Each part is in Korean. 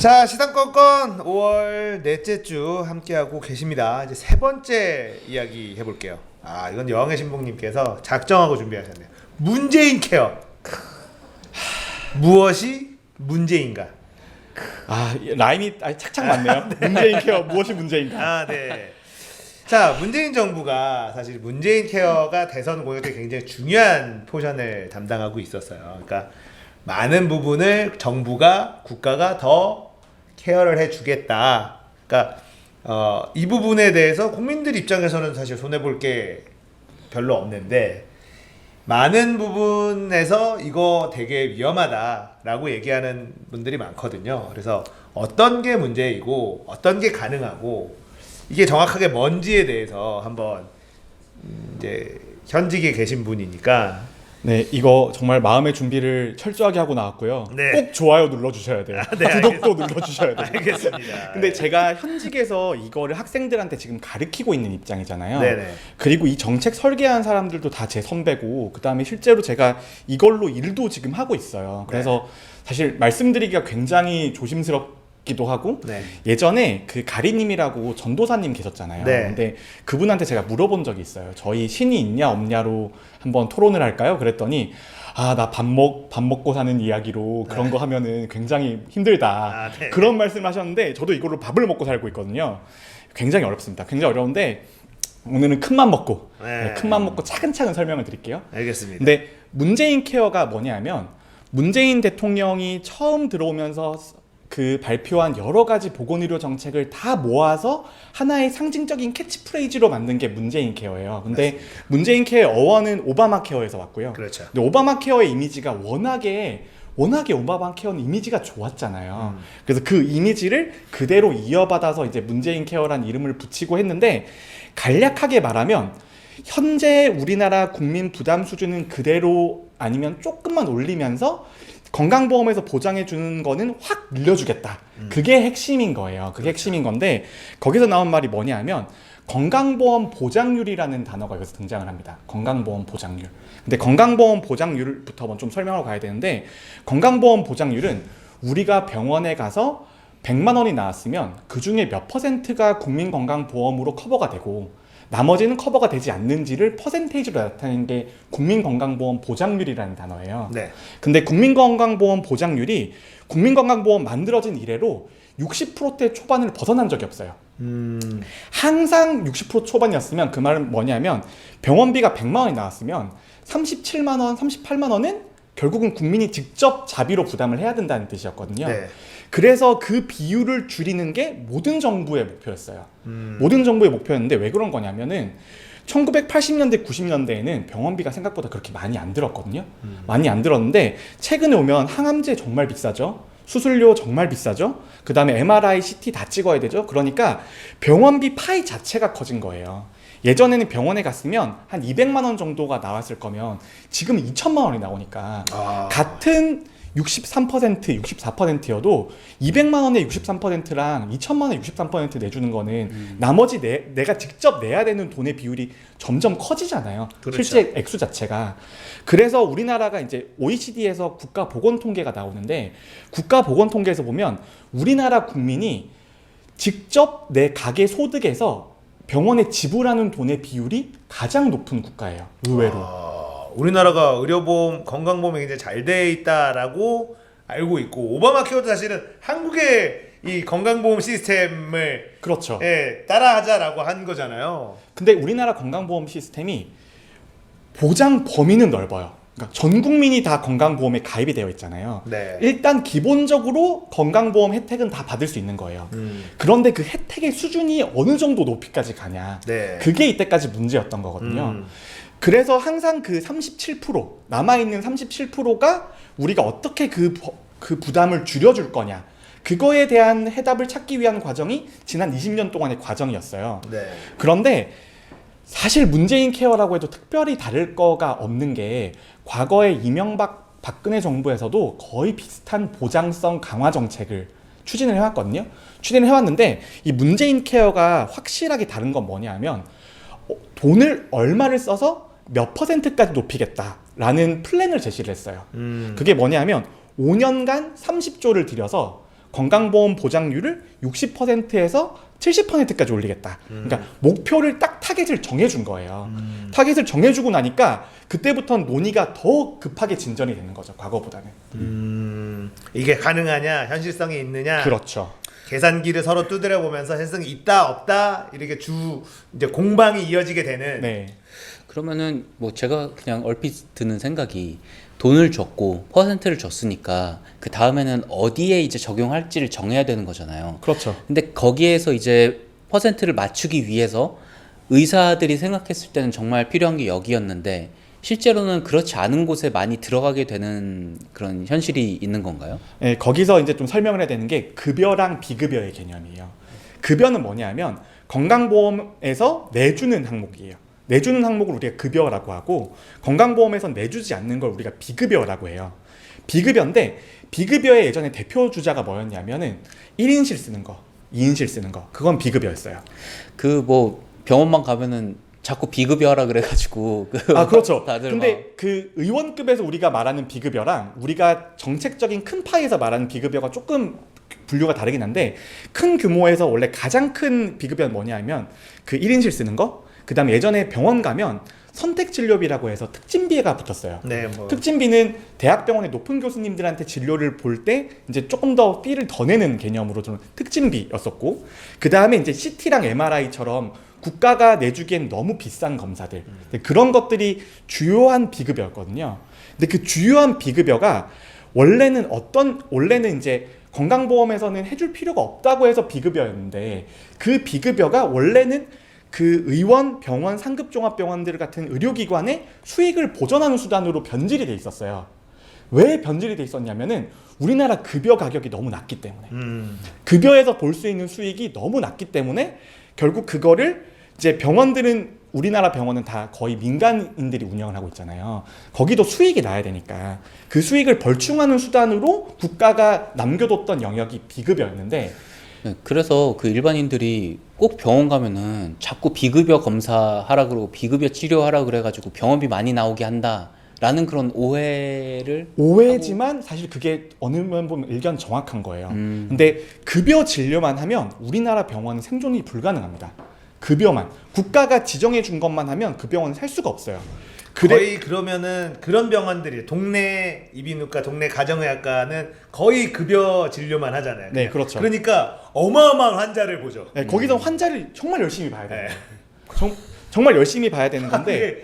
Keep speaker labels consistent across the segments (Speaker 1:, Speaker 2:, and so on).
Speaker 1: 자, 시상권권 5월 넷째 주 함께하고 계십니다. 이제 세 번째 이야기 해볼게요. 이건 여왕의 신봉님께서 작정하고 준비하셨네요. 문재인 케어. 무엇이 문제인가?
Speaker 2: 라임이 착착 맞네요. 네. 문재인 케어 무엇이 문제인가?
Speaker 1: 네. 자, 문재인 정부가 사실 문재인 케어가 대선 공약 때 굉장히 중요한 포션을 담당하고 있었어요. 그러니까 많은 부분을 정부가 국가가 더 케어를 해주겠다. 그러니까 이 부분에 대해서 국민들 입장에서는 사실 손해볼 게 별로 없는데 많은 부분에서 이거 되게 위험하다라고 얘기하는 분들이 많거든요. 그래서 어떤 게 문제이고 어떤 게 가능하고 이게 정확하게 뭔지에 대해서 한번 이제 현직에 계신 분이니까
Speaker 2: 네, 이거 정말 마음의 준비를 철저하게 하고 나왔고요.
Speaker 1: 네.
Speaker 2: 꼭 좋아요 눌러주셔야 돼요.
Speaker 1: 네,
Speaker 2: 구독도 눌러주셔야 돼요.
Speaker 1: 알겠습니다.
Speaker 2: 근데 제가 현직에서 이거를 학생들한테 지금 가르치고 있는 입장이잖아요.
Speaker 1: 네네.
Speaker 2: 그리고 이 정책 설계한 사람들도 다 제 선배고, 그 다음에 실제로 제가 이걸로 일도 지금 하고 있어요. 그래서 사실 말씀드리기가 굉장히 조심스럽기도 하고,
Speaker 1: 네.
Speaker 2: 예전에 그 가리님이라고 전도사님 계셨잖아요.
Speaker 1: 네.
Speaker 2: 근데 그분한테 제가 물어본 적이 있어요. 저희 신이 있냐 없냐로 한번 토론을 할까요? 그랬더니 나 밥 먹고 사는 이야기로 그런 거 하면은 굉장히 힘들다.
Speaker 1: 네.
Speaker 2: 그런 말씀을 하셨는데 저도 이걸로 밥을 먹고 살고 있거든요. 굉장히 어렵습니다. 굉장히 어려운데 오늘은 큰맘 먹고 큰맘 먹고 차근차근 설명을 드릴게요.
Speaker 1: 알겠습니다.
Speaker 2: 근데 문재인 케어가 뭐냐면 문재인 대통령이 처음 들어오면서 그 발표한 여러 가지 보건의료 정책을 다 모아서 하나의 상징적인 캐치프레이즈로 만든 게 문재인 케어예요. 근데
Speaker 1: 맞습니다.
Speaker 2: 문재인 케어의 어원은 오바마 케어에서 왔고요.
Speaker 1: 그렇죠.
Speaker 2: 근데 오바마 케어의 이미지가 워낙에 오바마 케어는 이미지가 좋았잖아요. 그래서 그 이미지를 그대로 이어받아서 이제 문재인 케어란 이름을 붙이고 했는데 간략하게 말하면 현재 우리나라 국민 부담 수준은 그대로 아니면 조금만 올리면서 건강보험에서 보장해 주는 거는 확 늘려주겠다. 그게 핵심인 거예요. 그게 핵심인 건데 거기서 나온 말이 뭐냐 하면 건강보험 보장률이라는 단어가 여기서 등장을 합니다. 건강보험 보장률. 근데 건강보험 보장률부터 한번 좀 설명하고 가야 되는데 건강보험 보장률은 우리가 병원에 가서 100만 원이 나왔으면 그 중에 몇 퍼센트가 국민건강보험으로 커버가 되고 나머지는 커버가 되지 않는지를 퍼센테이지로 나타내는 게 국민건강보험 보장률이라는 단어예요.
Speaker 1: 네.
Speaker 2: 근데 국민건강보험 보장률이 국민건강보험 만들어진 이래로 60%대 초반을 벗어난 적이 없어요. 항상 60% 초반이었으면 그 말은 뭐냐면 병원비가 100만 원이 나왔으면 37만 원, 38만 원은 결국은 국민이 직접 자비로 부담을 해야 된다는 뜻이었거든요.
Speaker 1: 네.
Speaker 2: 그래서 그 비율을 줄이는 게 모든 정부의 목표였어요. 모든 정부의 목표였는데 왜 그런 거냐면은 1980년대, 90년대에는 병원비가 생각보다 그렇게 많이 안 들었거든요. 많이 안 들었는데 최근에 오면 항암제 정말 비싸죠. 수술료 정말 비싸죠. 그 다음에 MRI, CT 다 찍어야 되죠. 그러니까 병원비 파이 자체가 커진 거예요. 예전에는 병원에 갔으면 한 200만 원 정도가 나왔을 거면 지금 2천만 원이 나오니까 같은 63%, 64%여도 200만 원의 63%랑 2천만 원의 63% 내주는 거는 나머지 내가 직접 내야 되는 돈의 비율이 점점 커지잖아요.
Speaker 1: 그렇죠.
Speaker 2: 실제 액수 자체가. 그래서 우리나라가 이제 OECD에서 국가보건통계가 나오는데 국가보건통계에서 보면 우리나라 국민이 직접 내 가계 소득에서 병원에 지불하는 돈의 비율이 가장 높은 국가예요. 의외로.
Speaker 1: 우리나라가 의료보험, 건강보험이 굉장히 잘 돼 있다라고 알고 있고 오바마 케어도 사실은 한국의 이 건강보험 시스템을
Speaker 2: 그렇죠.
Speaker 1: 따라하자라고 한 거잖아요.
Speaker 2: 근데 우리나라 건강보험 시스템이 보장 범위는 넓어요. 그러니까 전 국민이 다 건강보험에 가입이 되어 있잖아요.
Speaker 1: 네.
Speaker 2: 일단 기본적으로 건강보험 혜택은 다 받을 수 있는 거예요. 그런데 그 혜택의 수준이 어느 정도 높이까지 가냐.
Speaker 1: 네.
Speaker 2: 그게 이때까지 문제였던 거거든요. 그래서 항상 그 37% 남아있는 37%가 우리가 어떻게 그 부담을 줄여줄 거냐 그거에 대한 해답을 찾기 위한 과정이 지난 20년 동안의 과정이었어요.
Speaker 1: 네.
Speaker 2: 그런데 사실 문재인 케어라고 해도 특별히 다를 거가 없는 게 과거에 이명박 박근혜 정부에서도 거의 비슷한 보장성 강화 정책을 추진을 해왔거든요. 추진을 해왔는데 이 문재인 케어가 확실하게 다른 건 뭐냐 하면 돈을 얼마를 써서 몇 퍼센트까지 높이겠다라는 플랜을 제시를 했어요. 그게 뭐냐 하면 5년간 30조를 들여서 건강보험 보장률을 60%에서 70%까지 올리겠다. 그러니까 목표를 딱 타겟을 정해준 거예요. 타겟을 정해주고 나니까 그때부터는 논의가 더 급하게 진전이 되는 거죠. 과거보다는.
Speaker 1: 이게 가능하냐, 현실성이 있느냐.
Speaker 2: 그렇죠.
Speaker 1: 계산기를 서로 두드려 보면서 현실성이 있다 없다 이렇게 이제 공방이 이어지게 되는.
Speaker 2: 네.
Speaker 3: 그러면은 뭐 제가 그냥 얼핏 드는 생각이 돈을 줬고 퍼센트를 줬으니까 그 다음에는 어디에 이제 적용할지를 정해야 되는 거잖아요.
Speaker 2: 그렇죠.
Speaker 3: 근데 거기에서 이제 퍼센트를 맞추기 위해서 의사들이 생각했을 때는 정말 필요한 게 여기였는데 실제로는 그렇지 않은 곳에 많이 들어가게 되는 그런 현실이 있는 건가요?
Speaker 2: 네, 거기서 이제 좀 설명을 해야 되는 게 급여랑 비급여의 개념이에요. 급여는 뭐냐면 건강보험에서 내주는 항목이에요. 내주는 항목을 우리가 급여라고 하고 건강보험에서 내주지 않는 걸 우리가 비급여라고 해요. 비급여인데 비급여의 예전에 대표 주자가 뭐였냐면은 1인실 쓰는 거, 2인실 쓰는 거 그건 비급여였어요.
Speaker 3: 그 뭐 병원만 가면은 자꾸 비급여하라 그래가지고
Speaker 2: 아 그렇죠.
Speaker 3: 다들
Speaker 2: 근데
Speaker 3: 막
Speaker 2: 그 의원급에서 우리가 말하는 비급여랑 우리가 정책적인 큰 파이에서 말하는 비급여가 조금 분류가 다르긴 한데 큰 규모에서 원래 가장 큰 비급여는 뭐냐면 그 1인실 쓰는 거 그 다음에 예전에 병원 가면 선택진료비라고 해서 특진비가 붙었어요.
Speaker 1: 네, 뭐.
Speaker 2: 특진비는 대학병원의 높은 교수님들한테 진료를 볼 때 이제 조금 더 피를 더 내는 개념으로 좀 특진비였었고 그 다음에 이제 CT랑 MRI처럼 국가가 내주기엔 너무 비싼 검사들 그런 것들이 주요한 비급여였거든요. 근데 그 주요한 비급여가 원래는 이제 건강보험에서는 해줄 필요가 없다고 해서 비급여였는데 그 비급여가 원래는 그 의원, 병원, 상급종합병원들 같은 의료기관의 수익을 보전하는 수단으로 변질이 돼 있었어요. 왜 변질이 돼 있었냐면은 우리나라 급여 가격이 너무 낮기 때문에 급여에서 볼 수 있는 수익이 너무 낮기 때문에 결국 그거를 이제 병원들은 우리나라 병원은 다 거의 민간인들이 운영을 하고 있잖아요. 거기도 수익이 나야 되니까 그 수익을 벌충하는 수단으로 국가가 남겨뒀던 영역이 비급여였는데
Speaker 3: 네, 그래서 그 일반인들이 꼭 병원 가면은 자꾸 비급여 검사하라 그러고 비급여 치료하라 그래가지고 병원비 많이 나오게 한다라는 그런
Speaker 2: 오해지만 사실 그게 어느 면 보면 의견 정확한 거예요. 근데 급여 진료만 하면 우리나라 병원은 생존이 불가능합니다. 급여만 국가가 지정해 준 것만 하면 그 병원은 살 수가 없어요.
Speaker 1: 거의 그러면은 그런 병원들이 동네 이비인후과, 동네 가정의학과는 거의 급여 진료만 하잖아요.
Speaker 2: 네, 그렇죠.
Speaker 1: 그러니까 어마어마한 환자를 보죠.
Speaker 2: 네, 거기서 환자를 정말 열심히 봐야 돼요.
Speaker 1: 네.
Speaker 2: 정말 열심히 봐야 되는 건데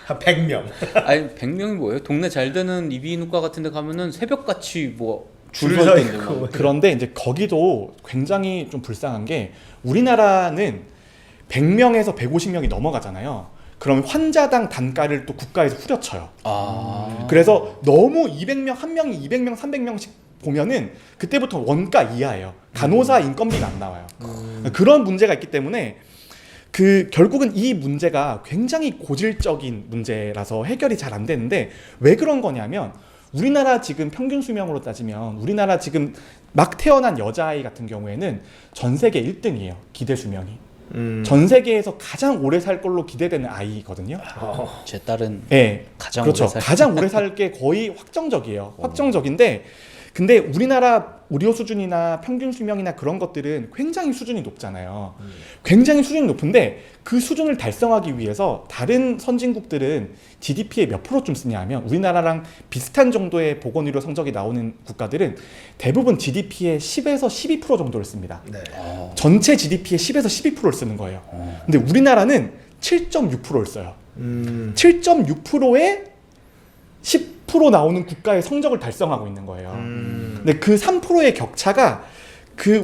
Speaker 1: 한 100명.
Speaker 3: 아니 100명이 뭐예요? 동네 잘 되는 이비인후과 같은 데 가면은 새벽같이 뭐
Speaker 1: 줄
Speaker 3: 줄
Speaker 1: 서
Speaker 3: 서 있던데
Speaker 1: 있고.
Speaker 3: 막.
Speaker 2: 그런데 이제 거기도 굉장히 좀 불쌍한 게 우리나라는 100명에서 150명이 넘어가잖아요. 그럼 환자당 단가를 또 국가에서 후려쳐요.
Speaker 3: 아.
Speaker 2: 그래서 너무 200명, 한 명이 200명, 300명씩 보면은 그때부터 원가 이하예요. 간호사 인건비가 안 나와요. 그런 문제가 있기 때문에 결국은 이 문제가 굉장히 고질적인 문제라서 해결이 잘 안 되는데 왜 그런 거냐면 우리나라 지금 평균 수명으로 따지면 우리나라 지금 막 태어난 여자아이 같은 경우에는 전 세계 1등이에요. 기대 수명이. 전 세계에서 가장 오래 살 걸로 기대되는 아이거든요.
Speaker 3: 제 딸은
Speaker 2: 네,
Speaker 3: 가장
Speaker 2: 그렇죠.
Speaker 3: 오래 살
Speaker 2: 가장 오래 살 게 거의 확정적이에요. 확정적인데 근데 우리나라 의료 수준이나 평균 수명이나 그런 것들은 굉장히 수준이 높잖아요. 굉장히 수준이 높은데 그 수준을 달성하기 위해서 다른 선진국들은 GDP에 몇 프로쯤 쓰냐 하면 우리나라랑 비슷한 정도의 보건의료 성적이 나오는 국가들은 대부분 GDP의 10에서 12% 정도를 씁니다.
Speaker 1: 네.
Speaker 2: 전체 GDP의 10에서 12%를 쓰는 거예요. 근데 우리나라는 7.6%를 써요. 7.6%에 10% 나오는 국가의 성적을 달성하고 있는 거예요. 근데 그 3%의 격차가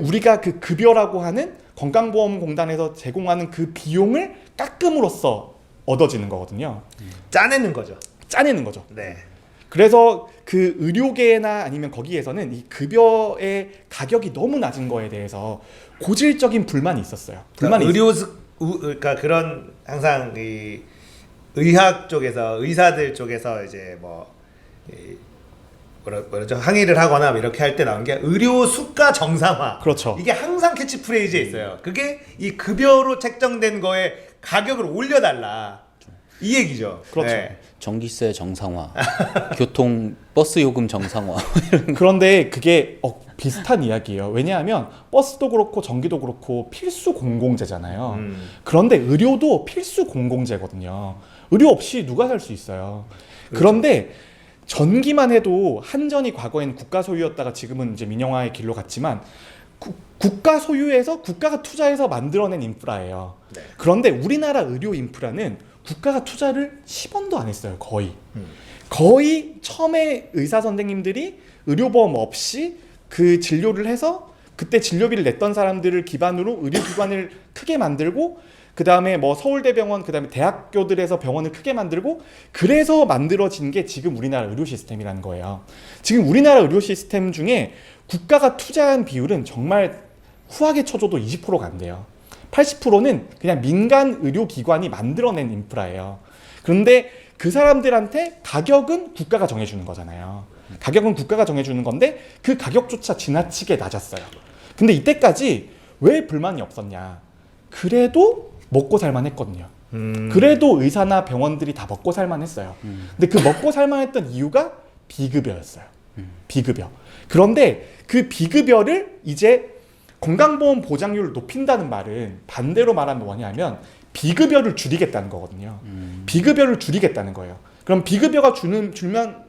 Speaker 2: 우리가 그 급여라고 하는 건강보험공단에서 제공하는 그 비용을 깎음으로써 얻어지는 거거든요.
Speaker 1: 짜내는 거죠.
Speaker 2: 짜내는 거죠.
Speaker 1: 네.
Speaker 2: 그래서 그 의료계나 아니면 거기에서는 이 급여의 가격이 너무 낮은 거에 대해서 고질적인 불만이 있었어요. 불만이
Speaker 1: 그러니까 그런 항상 이 의학 쪽에서 의사들 쪽에서 이제 뭐라죠 항의를 하거나 이렇게 할 때 나온 게 의료 수가 정상화.
Speaker 2: 그렇죠.
Speaker 1: 이게 항상 캐치프레이즈에 있어요. 그게 이 급여로 책정된 거에 가격을 올려달라 이 얘기죠.
Speaker 2: 그렇죠.
Speaker 1: 네.
Speaker 3: 전기세 정상화, 교통 버스 요금 정상화.
Speaker 2: 그런데 그게 비슷한 이야기예요. 왜냐하면 버스도 그렇고 전기도 그렇고 필수 공공재잖아요. 그런데 의료도 필수 공공재거든요. 의료 없이 누가 살 수 있어요. 그런데 전기만 해도 한전이 과거에는 국가 소유였다가 지금은 이제 민영화의 길로 갔지만 국가 소유에서 국가가 투자해서 만들어낸 인프라예요.
Speaker 1: 네.
Speaker 2: 그런데 우리나라 의료 인프라는 국가가 투자를 10원도 안 했어요. 거의 처음에 의사 선생님들이 의료보험 없이 그 진료를 해서 그때 진료비를 냈던 사람들을 기반으로 의료기관을 크게 만들고 그 다음에 뭐 서울대병원 그 다음에 대학교들에서 병원을 크게 만들고 그래서 만들어진 게 지금 우리나라 의료 시스템이라는 거예요. 지금 우리나라 의료 시스템 중에 국가가 투자한 비율은 정말 후하게 쳐줘도 20%가 안 돼요. 80%는 그냥 민간 의료기관이 만들어낸 인프라예요. 그런데 그 사람들한테 가격은 국가가 정해주는 거잖아요. 가격은 국가가 정해주는 건데 그 가격조차 지나치게 낮았어요. 근데 이때까지 왜 불만이 없었냐? 그래도 먹고 살만 했거든요. 그래도 의사나 병원들이 다 먹고 살만 했어요. 근데 그 먹고 살만 했던 이유가 비급여였어요. 비급여. 그런데 그 비급여를 이제 건강보험 보장률을 높인다는 말은 반대로 말하면 뭐냐면 비급여를 줄이겠다는 거거든요. 비급여를 줄이겠다는 거예요. 그럼 비급여가 줄면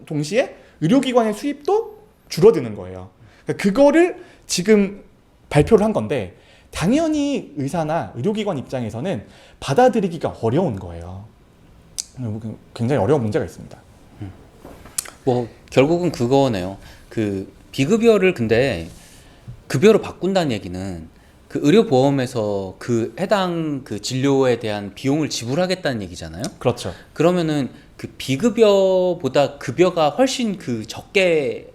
Speaker 2: 동시에 의료기관의 수입도 줄어드는 거예요. 그러니까 그거를 지금 발표를 한 건데 당연히 의사나 의료기관 입장에서는 받아들이기가 어려운 거예요. 굉장히 어려운 문제가 있습니다.
Speaker 3: 뭐 결국은 그거네요. 그 비급여를 근데 급여로 바꾼다는 얘기는 그 의료보험에서 그 해당 그 진료에 대한 비용을 지불하겠다는 얘기잖아요.
Speaker 2: 그렇죠.
Speaker 3: 그러면은 그 비급여보다 급여가 훨씬 그 적게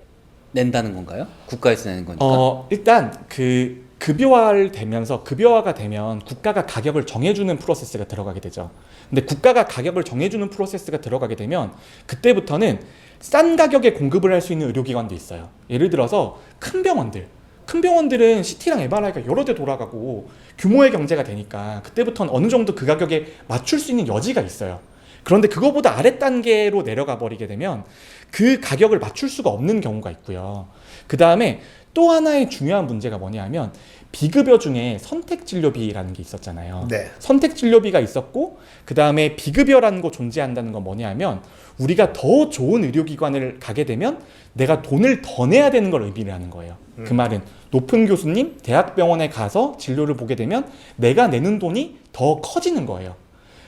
Speaker 3: 낸다는 건가요? 국가에서 내는 거니까.
Speaker 2: 일단 그 급여화가 되면 국가가 가격을 정해주는 프로세스가 들어가게 되죠. 근데 국가가 가격을 정해주는 프로세스가 들어가게 되면 그때부터는 싼 가격에 공급을 할 수 있는 의료기관도 있어요. 예를 들어서 큰 병원들은 CT랑 MRI가 여러 대 돌아가고 규모의 경제가 되니까 그때부터는 어느 정도 그 가격에 맞출 수 있는 여지가 있어요. 그런데 그거보다 아래 단계로 내려가 버리게 되면 그 가격을 맞출 수가 없는 경우가 있고요. 그 다음에 또 하나의 중요한 문제가 뭐냐면 비급여 중에 선택진료비라는 게 있었잖아요.
Speaker 1: 네.
Speaker 2: 선택진료비가 있었고 그 다음에 비급여라는 거 존재한다는 건 뭐냐면 우리가 더 좋은 의료기관을 가게 되면 내가 돈을 더 내야 되는 걸 의미를 하는 거예요. 그 말은 높은 교수님 대학병원에 가서 진료를 보게 되면 내가 내는 돈이 더 커지는 거예요.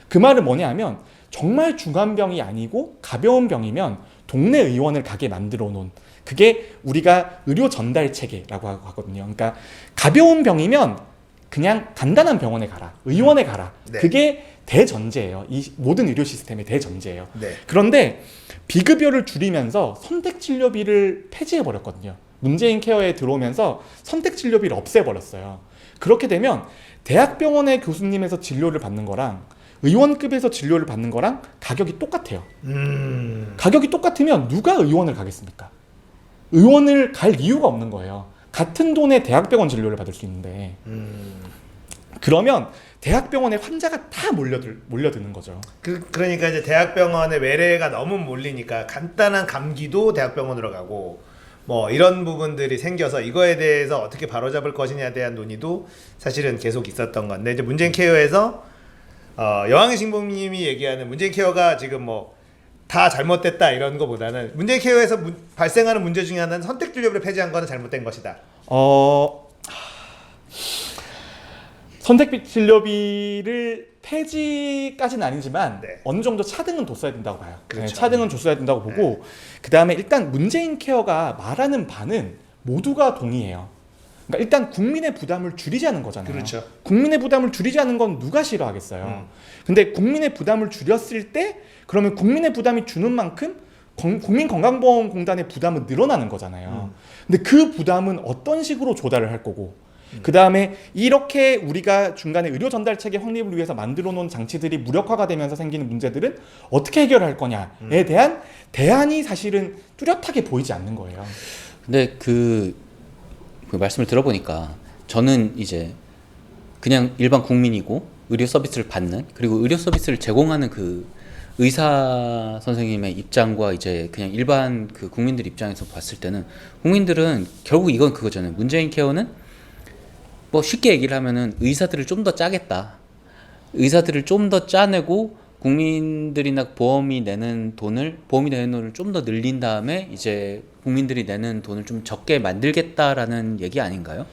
Speaker 2: 그 말은 뭐냐면 정말 중한 병이 아니고 가벼운 병이면 동네 의원을 가게 만들어 놓은 그게 우리가 의료 전달 체계라고 하거든요. 그러니까 가벼운 병이면 그냥 간단한 병원에 가라, 의원에 가라.
Speaker 1: 네.
Speaker 2: 그게 대전제예요. 이 모든 의료 시스템의 대전제예요.
Speaker 1: 네.
Speaker 2: 그런데 비급여를 줄이면서 선택진료비를 폐지해버렸거든요. 문재인 케어에 들어오면서 선택진료비를 없애버렸어요. 그렇게 되면 대학병원의 교수님에서 진료를 받는 거랑 의원급에서 진료를 받는 거랑 가격이 똑같아요. 가격이 똑같으면 누가 의원을 가겠습니까? 의원을 갈 이유가 없는 거예요. 같은 돈에 대학병원 진료를 받을 수 있는데 그러면 대학병원에 환자가 다 몰려드는 거죠.
Speaker 1: 그러니까 이제 대학병원에 외래가 너무 몰리니까 간단한 감기도 대학병원으로 가고 뭐 이런 부분들이 생겨서 이거에 대해서 어떻게 바로잡을 것이냐에 대한 논의도 사실은 계속 있었던 건데 이제 문재인 케어에서 여왕의 신부님이 얘기하는 문재인 케어가 지금 뭐 다 잘못됐다 이런 거보다는 문재인 케어에서 발생하는 문제 중에 하나는 선택 진료비를 폐지한 거는 잘못된 것이다.
Speaker 2: 선택 진료비를 폐지까지는 아니지만
Speaker 1: 네.
Speaker 2: 어느 정도 차등은 뒀어야 된다고 봐요.
Speaker 1: 그렇죠.
Speaker 2: 네, 차등은 뒀어야 된다고 보고 그 다음에 일단 문재인 케어가 말하는 바는 모두가 동의해요. 그러니까 일단 국민의 부담을 줄이자는 거잖아요.
Speaker 1: 그렇죠.
Speaker 2: 국민의 부담을 줄이자는 건 누가 싫어하겠어요. 근데 국민의 부담을 줄였을 때 그러면 국민의 부담이 주는 만큼 국민건강보험공단의 부담은 늘어나는 거잖아요. 근데 그 부담은 어떤 식으로 조달을 할 거고 그 다음에 이렇게 우리가 중간에 의료 전달 체계 확립을 위해서 만들어 놓은 장치들이 무력화가 되면서 생기는 문제들은 어떻게 해결할 거냐에 대한 대안이 사실은 뚜렷하게 보이지 않는 거예요.
Speaker 3: 근데 그 말씀을 들어보니까 저는 이제 그냥 일반 국민이고 의료 서비스를 받는 그리고 의료 서비스를 제공하는 그 의사 선생님의 입장과 이제 그냥 일반 그 국민들 입장에서 봤을 때는 국민들은 결국 이건 그거잖아요. 문재인 케어는 뭐 쉽게 얘기를 하면은 의사들을 좀 더 짜겠다. 의사들을 좀 더 짜내고 국민들이나 보험이 내는 돈을 좀 더 늘린 다음에 이제 국민들이 내는 돈을 좀 적게 만들겠다라는 얘기 아닌가요?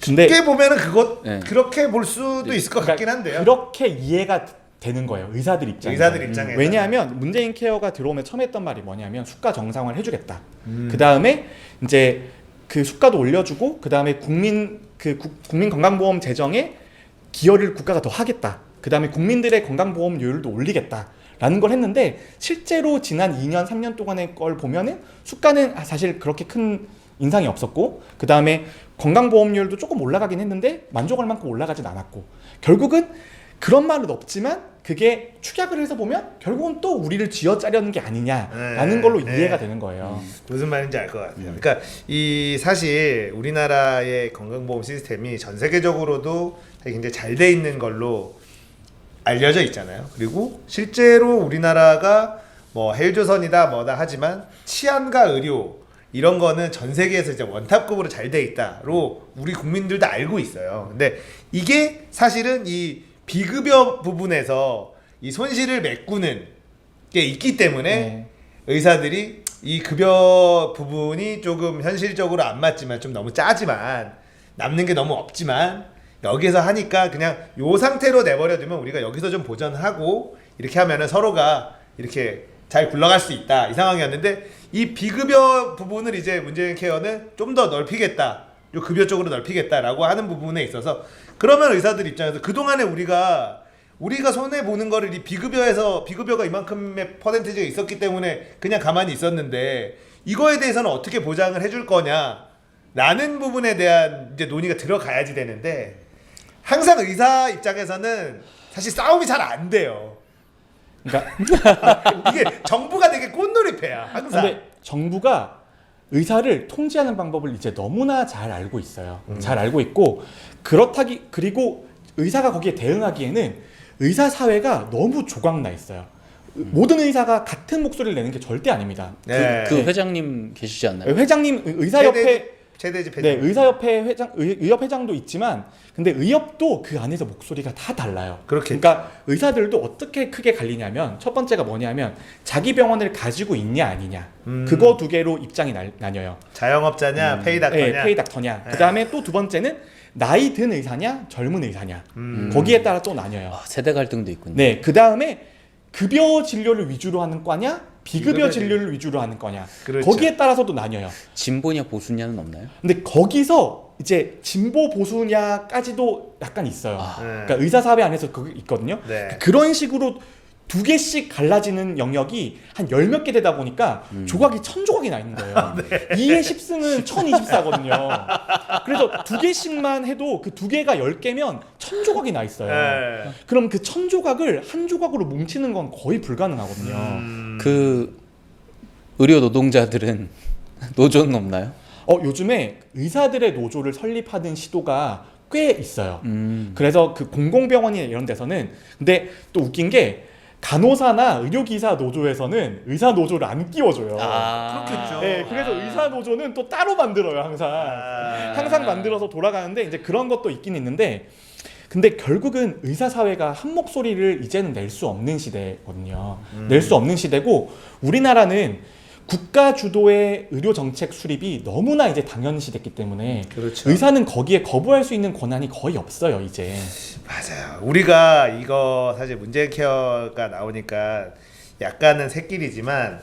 Speaker 2: 근데
Speaker 1: 쉽게 보면은 그것
Speaker 3: 네.
Speaker 1: 그렇게 볼 수도 있을 것 같긴 한데요.
Speaker 2: 그렇게 이해가 되는 거예요. 의사들 입장에서.
Speaker 1: 의사들 입장에서.
Speaker 2: 왜냐하면 문재인 케어가 들어오면 처음 했던 말이 뭐냐면 수가 정상화를 해주겠다. 그 다음에 이제 그 수가도 올려주고 그 다음에 국민 건강보험 재정에 기여를 국가가 더 하겠다. 그 다음에 국민들의 건강보험료율도 올리겠다라는 걸 했는데 실제로 지난 2년 3년 동안의 걸 보면은 수가는 사실 그렇게 큰 인상이 없었고 그 다음에 건강보험료율도 조금 올라가긴 했는데 만족할 만큼 올라가진 않았고 결국은 그런 말은 없지만 그게 축약을 해서 보면 결국은 또 우리를 쥐어짜려는 게 아니냐라는 걸로 이해가 되는 거예요.
Speaker 1: 무슨 말인지 알 것 같아요. 그러니까 이 사실 우리나라의 건강보험 시스템이 전 세계적으로도 굉장히 잘 돼 있는 걸로 알려져 있잖아요. 그리고 실제로 우리나라가 뭐 헬조선이다 뭐다 하지만 치안과 의료 이런 거는 전 세계에서 이제 원탑급으로 잘 돼 있다로 우리 국민들도 알고 있어요. 근데 이게 사실은 이 비급여 부분에서 이 손실을 메꾸는 게 있기 때문에 의사들이 이 급여 부분이 조금 현실적으로 안 맞지만 좀 너무 짜지만 남는 게 너무 없지만 여기서 하니까 그냥 요 상태로 내버려두면 우리가 여기서 좀 보전하고 이렇게 하면은 서로가 이렇게 잘 굴러갈 수 있다 이 상황이었는데 이 비급여 부분을 이제 문재인 케어는 좀 더 넓히겠다 요 급여 쪽으로 넓히겠다라고 하는 부분에 있어서 그러면 의사들 입장에서 그동안에 우리가 손해 보는 거를 이 비급여가 이만큼의 퍼센티지가 있었기 때문에 그냥 가만히 있었는데 이거에 대해서는 어떻게 보장을 해줄 거냐라는 부분에 대한 이제 논의가 들어가야지 되는데 항상 의사 입장에서는 사실 싸움이 잘 안 돼요.
Speaker 2: 그러니까
Speaker 1: 이게 정부가 되게 꽃놀이패야 항상.
Speaker 2: 근데 정부가 의사를 통제하는 방법을 이제 너무나 잘 알고 있어요. 잘 알고 있고 그리고 의사가 거기에 대응하기에는 의사 사회가 너무 조각나 있어요. 모든 의사가 같은 목소리를 내는 게 절대 아닙니다.
Speaker 1: 네.
Speaker 3: 그 회장님 계시지 않나요?
Speaker 2: 회장님 의사협회
Speaker 1: 최대집
Speaker 2: 네, 의사협회 회장, 의협 회장도 있지만, 근데 의협도 그 안에서 목소리가 다 달라요.
Speaker 1: 그렇겠죠.
Speaker 2: 그러니까 의사들도 어떻게 크게 갈리냐면 첫 번째가 뭐냐면 자기 병원을 가지고 있냐 아니냐, 그거 두 개로 입장이 나뉘어요.
Speaker 1: 자영업자냐 페이닥터냐.
Speaker 2: 네, 페이닥터냐. 그 다음에 또 두 번째는 나이 든 의사냐 젊은 의사냐. 거기에 따라 또 나뉘어요.
Speaker 3: 세대 갈등도 있군요.
Speaker 2: 네, 그 다음에 급여 진료를 위주로 하는 과냐, 비급여
Speaker 1: 비급여
Speaker 2: 진료를 위주로 하는 거냐.
Speaker 1: 그렇죠.
Speaker 2: 거기에 따라서도 나뉘어요.
Speaker 3: 진보냐 보수냐는 없나요?
Speaker 2: 근데 거기서 이제 진보 보수냐까지도 약간 있어요.
Speaker 1: 네.
Speaker 2: 그러니까 의사 사회 안에서 그게 있거든요.
Speaker 1: 네.
Speaker 2: 그런 식으로 두 개씩 갈라지는 영역이 한 열 몇 개 되다 보니까 조각이 1000조각이 나 있는 거예요. 2의 10승은 1024거든요. 그래서 두 개씩만 해도 그 두 개가 10개면 1000조각이 나 있어요.
Speaker 1: 네.
Speaker 2: 그럼 그 1000조각을 한 조각으로 뭉치는 건 거의 불가능하거든요.
Speaker 3: 그 의료 노동자들은 노조는 없나요?
Speaker 2: 요즘에 의사들의 노조를 설립하는 시도가 꽤 있어요. 그래서 그 공공병원이나 이런 데서는 근데 또 웃긴 게 간호사나 의료기사 노조에서는 의사 노조를 안 끼워줘요.
Speaker 1: 그렇겠죠.
Speaker 2: 네, 그래서 의사 노조는 또 따로 만들어요. 항상 만들어서 돌아가는데 이제 그런 것도 있긴 있는데 근데 결국은 의사 사회가 한 목소리를 이제는 낼 수 없는 시대거든요. 낼 수 없는 시대고 우리나라는 국가 주도의 의료 정책 수립이 너무나 이제 당연시 됐기 때문에
Speaker 1: 그렇죠.
Speaker 2: 의사는 거기에 거부할 수 있는 권한이 거의 없어요, 이제.
Speaker 1: 맞아요. 우리가 이거 사실 문재인 케어가 나오니까 약간은 새끼리지만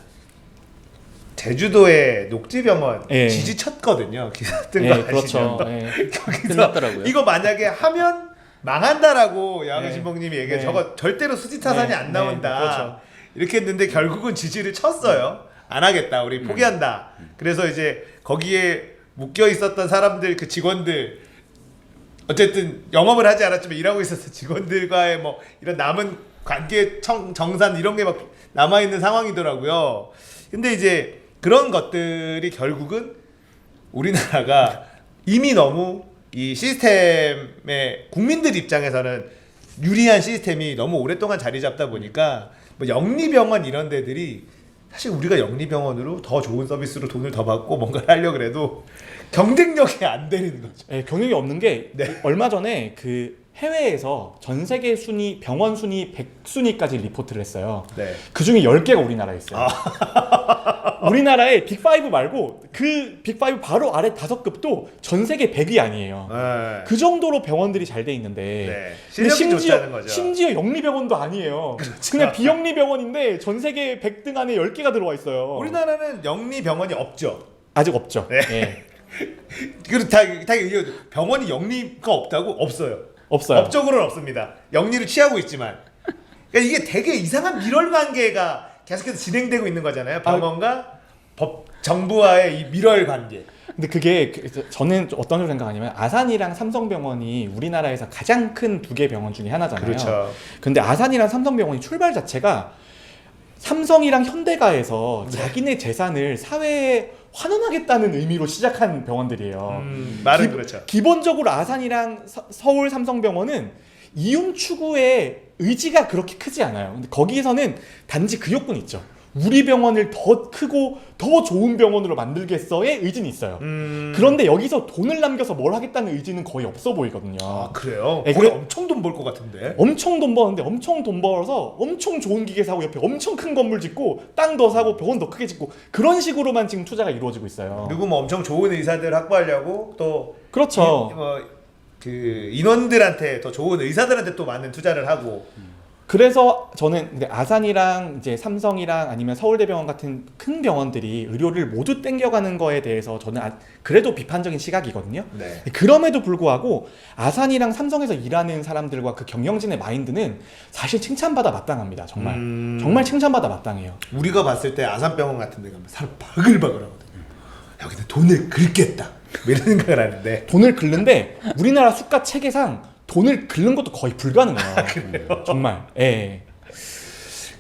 Speaker 1: 제주도의 녹지병원
Speaker 2: 예.
Speaker 1: 지지쳤거든요. 기사 뜬 거
Speaker 2: 네,
Speaker 1: 아시죠?
Speaker 2: 그렇죠. 네.
Speaker 1: 거기서
Speaker 3: 끝났더라고요.
Speaker 1: 이거 만약에 하면 망한다라고 양의진봉님이 얘기해.
Speaker 2: 네.
Speaker 1: 저거 절대로 수지타산이
Speaker 2: 네,
Speaker 1: 안 나온다.
Speaker 2: 네, 그렇죠.
Speaker 1: 이렇게 했는데 결국은 지지를 쳤어요. 안 하겠다. 우리 포기한다. 그래서 이제 거기에 묶여 있었던 사람들 그 직원들 어쨌든 영업을 하지 않았지만 일하고 있었던 직원들과의 뭐 이런 남은 관계 정산 이런 게 막 남아 있는 상황이더라고요. 근데 이제 그런 것들이 결국은 우리나라가 이미 너무 이 시스템에 국민들 입장에서는 유리한 시스템이 너무 오랫동안 자리 잡다 보니까 뭐 영리병원 이런 데들이 사실 우리가 영리병원으로 더 좋은 서비스로 돈을 더 받고 뭔가를 하려고 해도 경쟁력이 안 되는 거죠.
Speaker 2: 네, 경력이 없는 게
Speaker 1: 네.
Speaker 2: 얼마 전에 그 해외에서 전 세계 순위 병원 순위 100순위까지 리포트를 했어요.
Speaker 1: 네.
Speaker 2: 그 중에 10개가 우리나라에 있어요. 우리나라의 빅5 말고 그 빅5 바로 아래 5급도 전 세계 100이 아니에요.
Speaker 1: 네.
Speaker 2: 그 정도로 병원들이 잘 돼 있는데
Speaker 1: 네.
Speaker 2: 근데
Speaker 1: 실력이 좋다는 거죠.
Speaker 2: 심지어 영리병원도 아니에요. 그냥 비영리병원인데 전 세계 100등 안에 10개가 들어와 있어요.
Speaker 1: 우리나라는 영리병원이 없죠.
Speaker 2: 아직 없죠.
Speaker 1: 네.
Speaker 2: 예.
Speaker 1: 그리고 다 병원이 영리가 없다고? 없어요.
Speaker 2: 없어요.
Speaker 1: 법적으로는 없습니다. 영리를 취하고 있지만. 그러니까 이게 되게 이상한 밀월 관계가 계속해서 진행되고 있는 거잖아요. 병원과 정부와의 이 밀월 관계.
Speaker 2: 근데 그게 저는 어떤 식으로 생각하냐면 아산이랑 삼성병원이 우리나라에서 가장 큰 두 개 병원 중에 하나잖아요.
Speaker 1: 그렇죠.
Speaker 2: 근데 아산이랑 삼성병원이 출발 자체가 삼성이랑 현대가에서 자기네 재산을 사회에 환원하겠다는 의미로 시작한 병원들이에요.
Speaker 1: 말은 그렇죠.
Speaker 2: 기본적으로 아산이랑 서울 삼성병원은 이윤 추구의 의지가 그렇게 크지 않아요. 근데 거기에서는 단지 그 욕구는 있죠. 우리 병원을 더 크고 더 좋은 병원으로 만들겠어의 의지는 있어요. 그런데 여기서 돈을 남겨서 뭘 하겠다는 의지는 거의 없어 보이거든요.
Speaker 1: 아 그래요?
Speaker 2: 네,
Speaker 1: 거기 엄청 돈 벌 것 같은데.
Speaker 2: 엄청 돈 버는데 엄청 돈 벌어서 엄청 좋은 기계 사고 옆에 엄청 큰 건물 짓고 땅 더 사고 병원 더 크게 짓고 그런 식으로만 지금 투자가 이루어지고 있어요.
Speaker 1: 그리고 뭐 엄청 좋은 의사들 확보하려고 또
Speaker 2: 그렇죠.
Speaker 1: 그 인원들한테 더 좋은 의사들한테 또 많은 투자를 하고.
Speaker 2: 그래서 저는 근데 아산이랑 이제 삼성이랑 아니면 서울대병원 같은 큰 병원들이 의료를 모두 땡겨가는 거에 대해서 저는 그래도 비판적인 시각이거든요.
Speaker 1: 네.
Speaker 2: 그럼에도 불구하고 아산이랑 삼성에서 일하는 사람들과 그 경영진의 마인드는 사실 칭찬받아 마땅합니다. 정말 정말 칭찬받아 마땅해요.
Speaker 1: 우리가 봤을 때 아산병원 같은 데 가면 사람 바글바글하거든요. 여기는 돈을 긁겠다. 뭐 이런 생각을 하는데
Speaker 2: 돈을 긁는데 우리나라 수가 체계상 돈을 긁는 것도 거의 불가능해요. 정말. 예.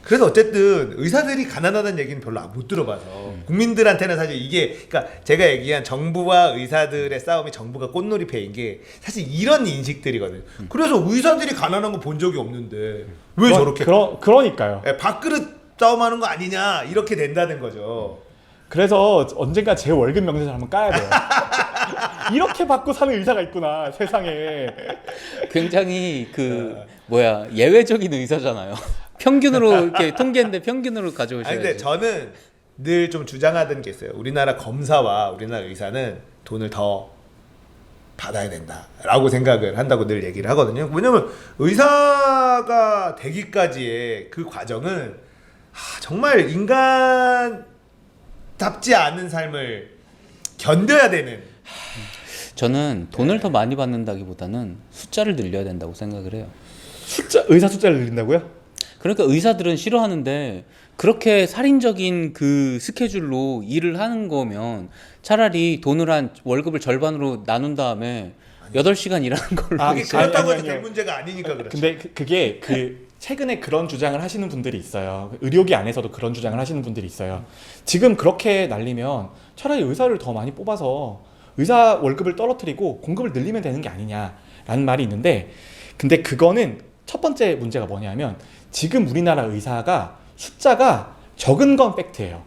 Speaker 1: 그래서 어쨌든 의사들이 가난하다는 얘기는 별로 못 들어봐서 국민들한테는 사실 이게 그러니까 제가 얘기한 정부와 의사들의 싸움이 정부가 꽃놀이패인 게 사실 이런 인식들이거든요. 그래서 의사들이 가난한 거 본 적이 없는데 왜 저렇게
Speaker 2: 그러니까요.
Speaker 1: 밥그릇 싸움하는 거 아니냐 이렇게 된다는 거죠.
Speaker 2: 그래서 언젠가 제 월급 명세서를 한번 까야 돼요. 이렇게 받고 사는 의사가 있구나 세상에.
Speaker 3: 굉장히 예외적인 의사잖아요. 평균으로 이렇게 통계인데 평균으로 가져오셔야지.
Speaker 1: 아니 근데 저는 늘 좀 주장하던 게 있어요. 우리나라 검사와 우리나라 의사는 돈을 더 받아야 된다라고 생각을 한다고 늘 얘기를 하거든요. 왜냐면 의사가 되기까지의 그 과정은 정말 인간답지 않은 삶을 견뎌야 되는.
Speaker 3: 저는 돈을 더 많이 받는다기보다는 숫자를 늘려야 된다고 생각을 해요.
Speaker 2: 의사 숫자를 늘린다고요?
Speaker 3: 그러니까 의사들은 싫어하는데 그렇게 살인적인 그 스케줄로 일을 하는 거면 차라리 돈을 월급을 절반으로 나눈 다음에 8시간 일하는 걸로.
Speaker 1: 그게 그렇다고 해서
Speaker 2: 아니요.
Speaker 1: 될 문제가 아니니까 그렇죠.
Speaker 2: 근데 그게 최근에 그런 주장을 하시는 분들이 있어요. 의료계 안에서도 그런 주장을 하시는 분들이 있어요. 지금 그렇게 날리면 차라리 의사를 더 많이 뽑아서 의사 월급을 떨어뜨리고 공급을 늘리면 되는 게 아니냐라는 말이 있는데, 근데 그거는 첫 번째 문제가 뭐냐면 지금 우리나라 의사가 숫자가 적은 건 팩트예요.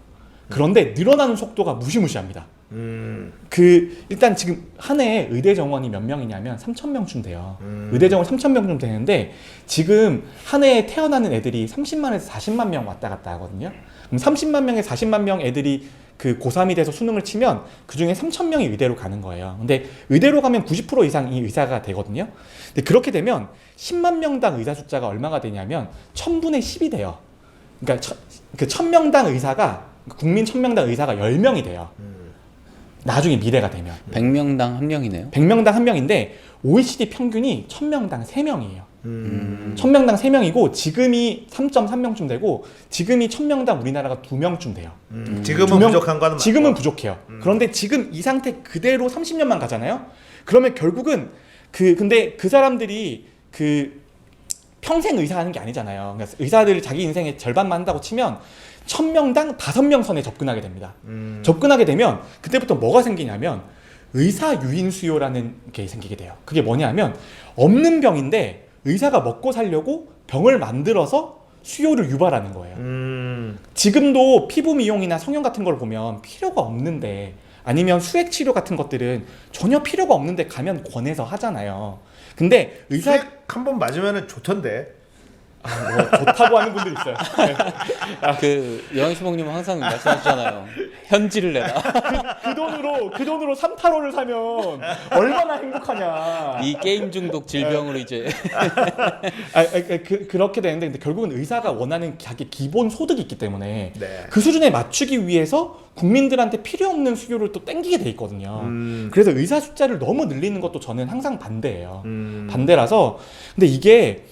Speaker 2: 그런데 늘어나는 속도가 무시무시합니다. 일단 지금 한 해에 의대 정원이 몇 명이냐면 3,000명쯤 돼요. 의대 정원 3,000명쯤 되는데 지금 한 해에 태어나는 애들이 30만에서 40만 명 왔다 갔다 하거든요. 그럼 30만 명에 40만 명 애들이 그 고3이 돼서 수능을 치면 그 중에 3,000명이 의대로 가는 거예요. 근데 의대로 가면 90% 이상이 의사가 되거든요. 근데 그렇게 되면 10만 명당 의사 숫자가 얼마가 되냐면 1000분의 10이 돼요. 그러니까 그 1000명당 의사가, 국민 1000명당 의사가 10명이 돼요. 나중에 미래가 되면
Speaker 3: 100명당 1명이네요.
Speaker 2: 100명당 1명인데 OECD 평균이 1000명당 3명이에요. 1000명당 3명이고 지금이 3.3명쯤 되고 지금이 1000명당 우리나라가 2명쯤 돼요.
Speaker 1: 지금은 부족한 거는
Speaker 2: 지금은
Speaker 1: 맞고.
Speaker 2: 부족해요. 그런데 지금 이 상태 그대로 30년만 가잖아요. 그러면 결국은 근데 그 사람들이 평생 의사 하는 게 아니잖아요. 그러니까 의사들 자기 인생의 절반만 한다고 치면 1000명당 5명 선에 접근하게 됩니다. 접근하게 되면 그때부터 뭐가 생기냐면 의사 유인 수요라는 게 생기게 돼요. 그게 뭐냐면 없는 병인데 의사가 먹고 살려고 병을 만들어서 수요를 유발하는 거예요. 지금도 피부 미용이나 성형 같은 걸 보면 필요가 없는데, 아니면 수액 치료 같은 것들은 전혀 필요가 없는데 가면 권해서 하잖아요. 근데 의사
Speaker 1: 한번 맞으면 좋던데.
Speaker 2: 뭐 좋다고 하는 분들 있어요.
Speaker 3: 그 여왕수목님은 항상 말씀하시잖아요. 현질을 내라.
Speaker 2: 그 돈으로 3타로를 사면 얼마나 행복하냐.
Speaker 3: 이 게임 중독 질병으로 이제
Speaker 2: 그렇게 되는데, 근데 결국은 의사가 원하는 자기 기본 소득이 있기 때문에
Speaker 1: 네.
Speaker 2: 그 수준에 맞추기 위해서 국민들한테 필요 없는 수요를 또 땡기게 돼 있거든요. 그래서 의사 숫자를 너무 늘리는 것도 저는 항상 반대예요. 반대라서. 근데 이게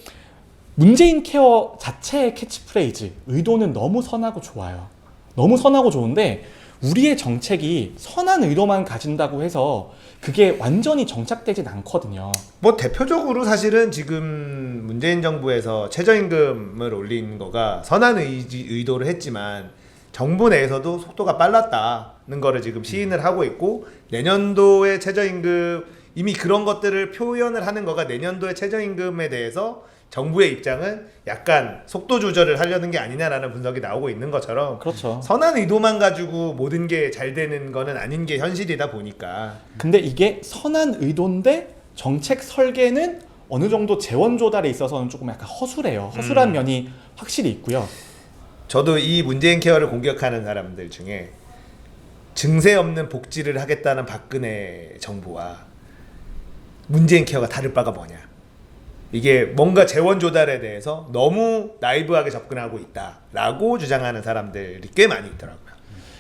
Speaker 2: 문재인 케어 자체의 캐치프레이즈, 의도는 너무 선하고 좋아요. 너무 선하고 좋은데, 우리의 정책이 선한 의도만 가진다고 해서 그게 완전히 정착되진 않거든요.
Speaker 1: 뭐 대표적으로 사실은 지금 문재인 정부에서 최저임금을 올린 거가 선한 의도를 했지만 정부 내에서도 속도가 빨랐다는 거를 지금 시인을 하고 있고, 내년도의 최저임금, 이미 그런 것들을 표현을 하는 거가 내년도의 최저임금에 대해서 정부의 입장은 약간 속도 조절을 하려는 게 아니냐라는 분석이 나오고 있는 것처럼,
Speaker 2: 그렇죠.
Speaker 1: 선한 의도만 가지고 모든 게 잘 되는 거는 아닌 게 현실이다 보니까.
Speaker 2: 근데 이게 선한 의도인데 정책 설계는 어느 정도 재원 조달에 있어서는 조금 약간 허술해요. 허술한 면이 확실히 있고요.
Speaker 1: 저도 이 문재인 케어를 공격하는 사람들 중에 증세 없는 복지를 하겠다는 박근혜 정부와 문재인 케어가 다를 바가 뭐냐. 이게 뭔가 재원 조달에 대해서 너무 나이브하게 접근하고 있다라고 주장하는 사람들이 꽤 많이 있더라고요.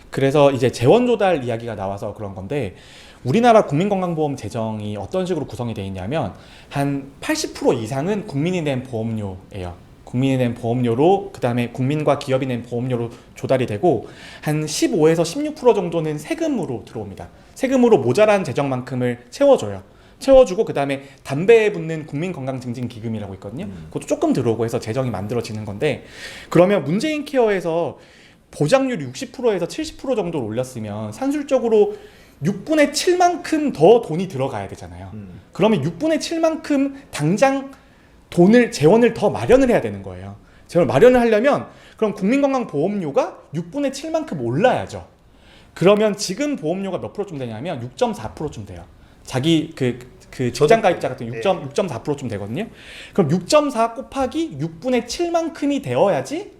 Speaker 2: 그래서 이제 재원 조달 이야기가 나와서 그런 건데, 우리나라 국민건강보험 재정이 어떤 식으로 구성이 되어 있냐면 한 80% 이상은 국민이 낸 보험료예요. 국민이 낸 보험료로, 그 다음에 국민과 기업이 낸 보험료로 조달이 되고, 한 15에서 16% 정도는 세금으로 들어옵니다. 세금으로 모자란 재정만큼을 채워주고, 그 다음에 담배에 붙는 국민건강증진기금이라고 있거든요. 그것도 조금 들어오고 해서 재정이 만들어지는 건데, 그러면 문재인 케어에서 보장률 60%에서 70% 정도를 올렸으면 산술적으로 6분의 7만큼 더 돈이 들어가야 되잖아요. 그러면 6분의 7만큼 당장 재원을 더 마련을 해야 되는 거예요. 재원을 마련을 하려면 그럼 국민건강보험료가 6분의 7만큼 올라야죠. 그러면 지금 보험료가 몇 프로쯤 되냐면 6.4%쯤 돼요. 자기 그 직장 가입자 같은 6.4%쯤 되거든요. 그럼 6.4 곱하기 6분의 7만큼이 되어야지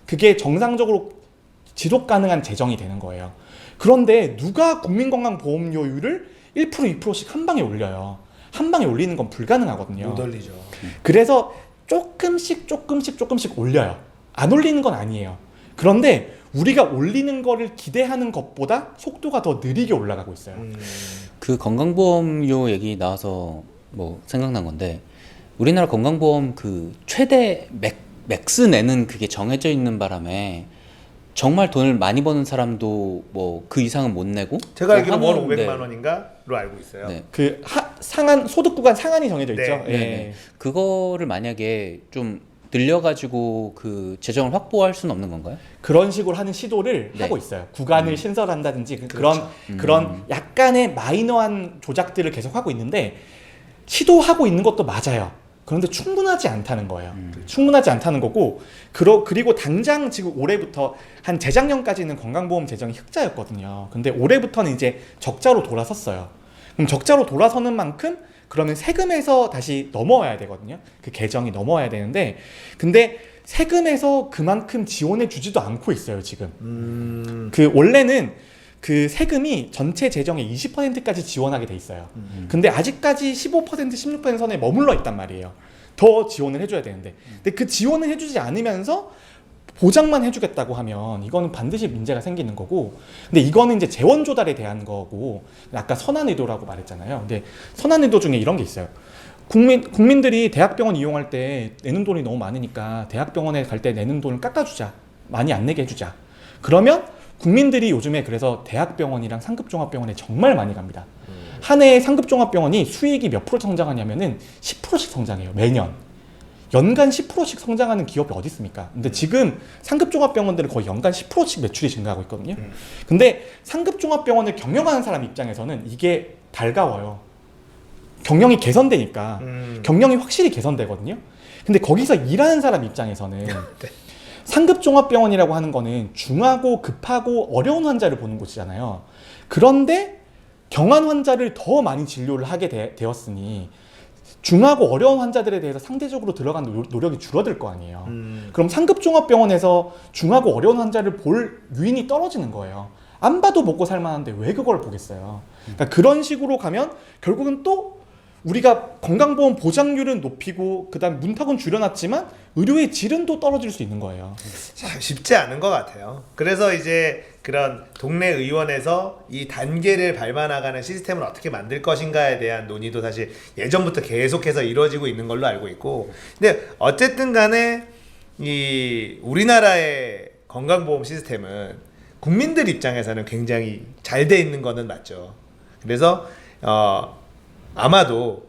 Speaker 2: 그게 정상적으로 지속 가능한 재정이 되는 거예요. 그런데 누가 국민건강보험료율을 1%, 2%씩 한 방에 올려요. 한 방에 올리는 건 불가능하거든요.
Speaker 1: 못 올리죠.
Speaker 2: 그래서 조금씩 올려요. 안 올리는 건 아니에요. 그런데 우리가 올리는 거를 기대하는 것보다 속도가 더 느리게 올라가고 있어요.
Speaker 3: 그 건강보험료 얘기 나와서 뭐 생각난 건데, 우리나라 건강보험 그 최대 맥스 내는 그게 정해져 있는 바람에 정말 돈을 많이 버는 사람도 뭐 그 이상은 못 내고,
Speaker 1: 제가 알기로 월
Speaker 3: 하면,
Speaker 1: 500만 원인가로 알고 있어요.
Speaker 3: 네.
Speaker 2: 그 상한 소득 구간 상한이 정해져 있죠.
Speaker 1: 네.
Speaker 3: 네. 그거를 만약에 좀 늘려가지고 그 재정을 확보할 수는 없는 건가요?
Speaker 2: 그런 식으로 하는 시도를
Speaker 3: 네.
Speaker 2: 하고 있어요. 구간을 신설한다든지
Speaker 1: 그렇죠.
Speaker 2: 그런 약간의 마이너한 조작들을 계속 하고 있는데, 시도하고 있는 것도 맞아요. 그런데 충분하지 않다는 거예요. 충분하지 않다는 거고, 그리고 당장 지금 올해부터 한 재작년까지는 건강보험 재정이 흑자였거든요. 근데 올해부터는 이제 적자로 돌아섰어요. 그럼 적자로 돌아서는 만큼 그러면 세금에서 다시 넘어와야 되거든요. 그 계정이 넘어와야 되는데, 근데 세금에서 그만큼 지원해 주지도 않고 있어요, 지금. 그 원래는 그 세금이 전체 재정의 20%까지 지원하게 돼 있어요. 근데 아직까지 15%, 16% 선에 머물러 있단 말이에요. 더 지원을 해줘야 되는데. 근데 그 지원을 해주지 않으면서 보장만 해주겠다고 하면 이거는 반드시 문제가 생기는 거고, 근데 이거는 이제 재원 조달에 대한 거고, 아까 선한 의도라고 말했잖아요. 근데 선한 의도 중에 이런 게 있어요. 국민들이 대학병원 이용할 때 내는 돈이 너무 많으니까 대학병원에 갈 때 내는 돈을 깎아주자, 많이 안 내게 해주자. 그러면 국민들이 요즘에 그래서 대학병원이랑 상급종합병원에 정말 많이 갑니다. 한 해에 상급종합병원이 수익이 몇 프로 성장하냐면은 10%씩 성장해요, 매년. 연간 10%씩 성장하는 기업이 어디 있습니까? 근데 지금 상급종합병원들은 거의 연간 10%씩 매출이 증가하고 있거든요. 근데 상급종합병원을 경영하는 사람 입장에서는 이게 달가워요. 경영이 개선되니까. 경영이 확실히 개선되거든요. 근데 거기서 일하는 사람 입장에서는
Speaker 1: 네.
Speaker 2: 상급 종합병원이라고 하는 거는 중하고 급하고 어려운 환자를 보는 곳이잖아요. 그런데 경한 환자를 더 많이 진료를 하게 되었으니 중하고 어려운 환자들에 대해서 상대적으로 들어간 노력이 줄어들 거 아니에요. 그럼 상급 종합병원에서 중하고 어려운 환자를 볼 유인이 떨어지는 거예요. 안 봐도 먹고 살만한데 왜 그걸 보겠어요. 그러니까 그런 식으로 가면 결국은 또 우리가 건강보험 보장률은 높이고 그다음 문턱은 줄여놨지만 의료의 질은 또 떨어질 수 있는 거예요.
Speaker 1: 참 쉽지 않은 것 같아요. 그래서 이제 그런 동네 의원에서 이 단계를 밟아나가는 시스템을 어떻게 만들 것인가에 대한 논의도 사실 예전부터 계속해서 이루어지고 있는 걸로 알고 있고, 근데 어쨌든 간에 이 우리나라의 건강보험 시스템은 국민들 입장에서는 굉장히 잘 돼 있는 거는 맞죠. 그래서 아마도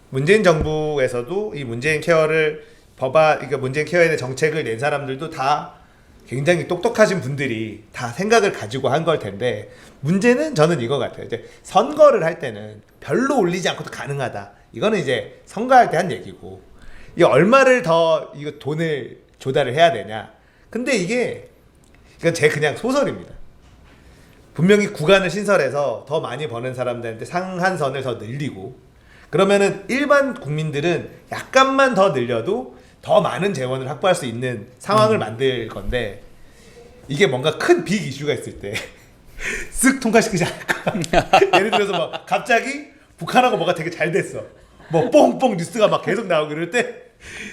Speaker 1: 문재인 정부에서도 이 문재인 케어를 그러니까 문재인 케어에 대한 정책을 낸 사람들도 다 굉장히 똑똑하신 분들이 다 생각을 가지고 한 걸 텐데, 문제는 저는 이거 같아요. 이제 선거를 할 때는 별로 올리지 않고도 가능하다. 이거는 이제 선거할 때 한 얘기고, 이게 얼마를 더 이거 돈을 조달을 해야 되냐. 근데 이건 제 그냥 소설입니다. 분명히 구간을 신설해서 더 많이 버는 사람들한테 상한선을 더 늘리고, 그러면은 일반 국민들은 약간만 더 늘려도 더 많은 재원을 확보할 수 있는 상황을 만들 건데, 이게 뭔가 큰 빅 이슈가 있을 때 쓱 통과시키지 않을까. 예를 들어서 뭐 갑자기 북한하고 뭐가 되게 잘 됐어, 뭐 뽕뽕 뉴스가 막 계속 나오고 그럴 때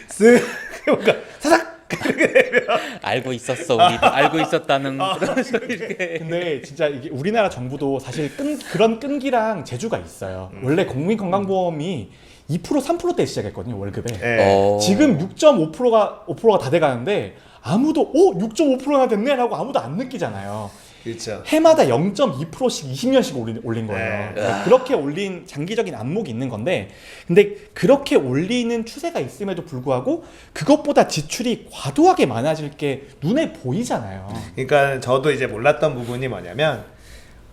Speaker 1: 쓱 뭔가 사삭 이렇게 되면
Speaker 3: 알고 있었어, 우리도 알고 있었다는 그런 이렇게.
Speaker 2: 근데 진짜 이게 우리나라 정부도 사실 그런 끈기랑 재주가 있어요. 원래 국민건강보험이 2% 3%대 시작했거든요, 월급에.
Speaker 1: 네.
Speaker 2: 지금 6.5%가 다 돼가는데 아무도 6.5%나 됐네라고 아무도 안 느끼잖아요.
Speaker 1: 그렇죠.
Speaker 2: 해마다 0.2%씩 20년씩 올린 거예요.
Speaker 1: 네.
Speaker 2: 그렇게 올린 장기적인 안목이 있는 건데, 근데 그렇게 올리는 추세가 있음에도 불구하고 그것보다 지출이 과도하게 많아질 게 눈에 보이잖아요.
Speaker 1: 그러니까 저도 이제 몰랐던 부분이 뭐냐면,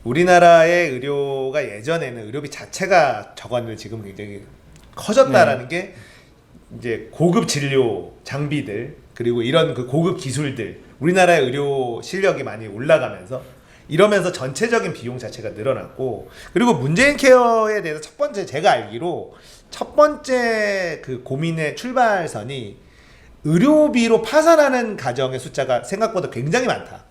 Speaker 1: 우리나라의 의료가 예전에는 의료비 자체가 적었는데 지금 굉장히 커졌다라는 게 이제 고급 진료 장비들, 그리고 이런 그 고급 기술들, 우리나라의 의료 실력이 많이 올라가면서 이러면서 전체적인 비용 자체가 늘어났고, 그리고 문재인 케어에 대해서 첫 번째 제가 알기로 첫 번째 그 고민의 출발선이 의료비로 파산하는 가정의 숫자가 생각보다 굉장히 많다.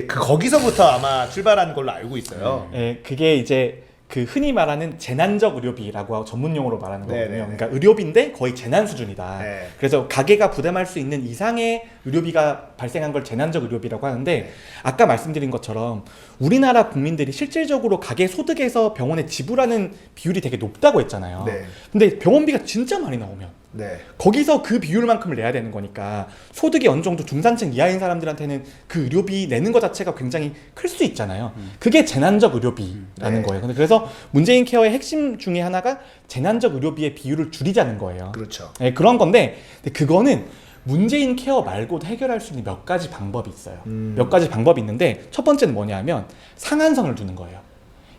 Speaker 1: 거기서부터 아마 출발한 걸로 알고 있어요.
Speaker 2: 그게 이제 그 흔히 말하는 재난적 의료비라고 전문 용어로 말하는 거거든요.
Speaker 1: 네네네.
Speaker 2: 그러니까 의료비인데 거의 재난 수준이다.
Speaker 1: 네.
Speaker 2: 그래서 가게가 부담할 수 있는 이상의 의료비가 발생한 걸 재난적 의료비라고 하는데, 아까 말씀드린 것처럼 우리나라 국민들이 실질적으로 가계 소득에서 병원에 지불하는 비율이 되게 높다고 했잖아요.
Speaker 1: 네.
Speaker 2: 근데 병원비가 진짜 많이 나오면
Speaker 1: 네.
Speaker 2: 거기서 그 비율만큼을 내야 되는 거니까 소득이 어느 정도 중산층 이하인 사람들한테는 그 의료비 내는 것 자체가 굉장히 클 수 있잖아요. 그게 재난적 의료비라는
Speaker 1: 네.
Speaker 2: 거예요. 근데 그래서 문재인 케어의 핵심 중에 하나가 재난적 의료비의 비율을 줄이자는 거예요.
Speaker 1: 그렇죠.
Speaker 2: 네, 그런 건데, 근데 그거는 문재인 케어 말고도 해결할 수 있는 몇 가지 방법이 있어요. 몇 가지 방법이 있는데, 첫 번째는 뭐냐면 상한선을 두는 거예요.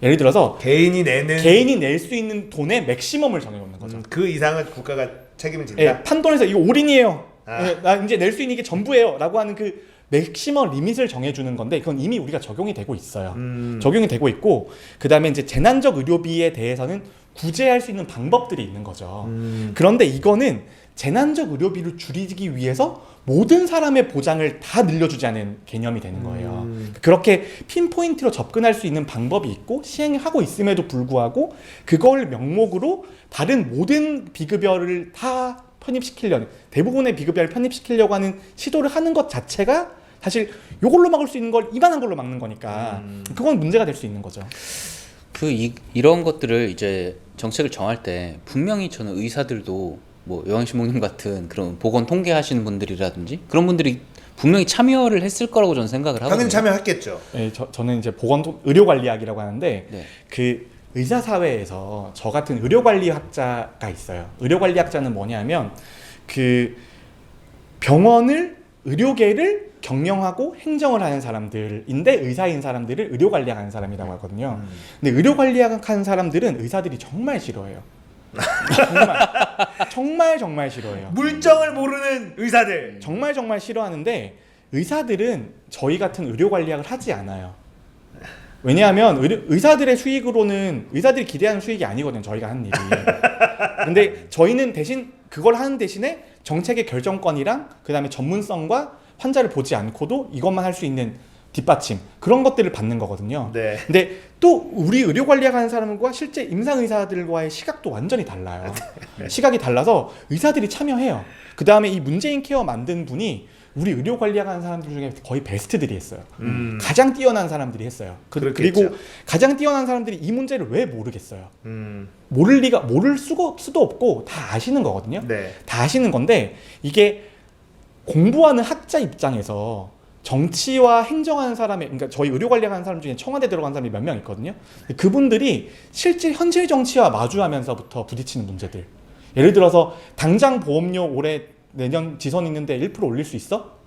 Speaker 2: 예를 들어서
Speaker 1: 개인이 내는
Speaker 2: 개인이 낼 수 있는 돈의 맥시멈을 정해놓는 거죠.
Speaker 1: 그 이상은 국가가 책임을 진다.
Speaker 2: 예, 판돈에서 이거 올인이에요.
Speaker 1: 아.
Speaker 2: 예, 나 이제 낼 수 있는 게 전부예요. 라고 하는 그 맥시멈 리밋을 정해주는 건데, 그건 이미 우리가 적용이 되고 있어요. 적용이 되고 있고, 그 다음에 이제 재난적 의료비에 대해서는 구제할 수 있는 방법들이 있는 거죠. 그런데 이거는 재난적 의료비를 줄이기 위해서 모든 사람의 보장을 다 늘려주자는 개념이 되는 거예요. 그렇게 핀포인트로 접근할 수 있는 방법이 있고 시행하고 있음에도 불구하고 그걸 명목으로 다른 모든 비급여를 다 편입시키려는, 대부분의 비급여를 편입시키려고 하는 시도를 하는 것 자체가 사실 이걸로 막을 수 있는 걸 이만한 걸로 막는 거니까 그건 문제가 될 수 있는 거죠.
Speaker 3: 이런 것들을 이제 정책을 정할 때 분명히 저는 의사들도 뭐 요양신목님 같은 그런 보건 통계하시는 분들이라든지 그런 분들이 분명히 참여를 했을 거라고 저는 생각을 하거든요.
Speaker 1: 당연히 참여했겠죠.
Speaker 2: 네, 저는 이제 의료관리학이라고 하는데,
Speaker 3: 네.
Speaker 2: 그 의사사회에서 저 같은 의료관리학자가 있어요. 의료관리학자는 뭐냐면 그 병원을, 의료계를 경영하고 행정을 하는 사람들인데 의사인 사람들을 의료관리학 하는 사람이라고 하거든요. 근데 의료관리학 하는 사람들은 의사들이 정말 싫어해요. 정말 싫어해요.
Speaker 1: 물정을 모르는 의사들.
Speaker 2: 정말 싫어하는데 의사들은 저희 같은 의료 관리학을 하지 않아요. 왜냐하면 의사들의 수익으로는 의사들이 기대하는 수익이 아니거든요. 저희가 하는 일이. 근데 저희는 대신 그걸 하는 대신에 정책의 결정권이랑 그다음에 전문성과 환자를 보지 않고도 이것만 할 수 있는 뒷받침 그런 것들을 받는 거거든요.
Speaker 1: 네.
Speaker 2: 근데 또 우리 의료 관리학 하는 사람과 실제 임상 의사들과의 시각도 완전히 달라요. 시각이 달라서 의사들이 참여해요. 그다음에 이 문재인 케어 만든 분이 우리 의료 관리학 하는 사람들 중에 거의 베스트들이 했어요. 가장 뛰어난 사람들이 했어요. 그리고 가장 뛰어난 사람들이 이 문제를 왜 모르겠어요. 모를 수도 없고 다 아시는 거거든요.
Speaker 1: 네.
Speaker 2: 다 아시는 건데 이게 공부하는 학자 입장에서 정치와 행정하는 사람의, 그러니까 저희 의료 관리하는 사람 중에 청와대 들어간 사람이 몇 명 있거든요. 그분들이 실제 현실 정치와 마주하면서부터 부딪히는 문제들. 예를 들어서 당장 보험료 올해 내년 지선 있는데 1% 올릴 수 있어?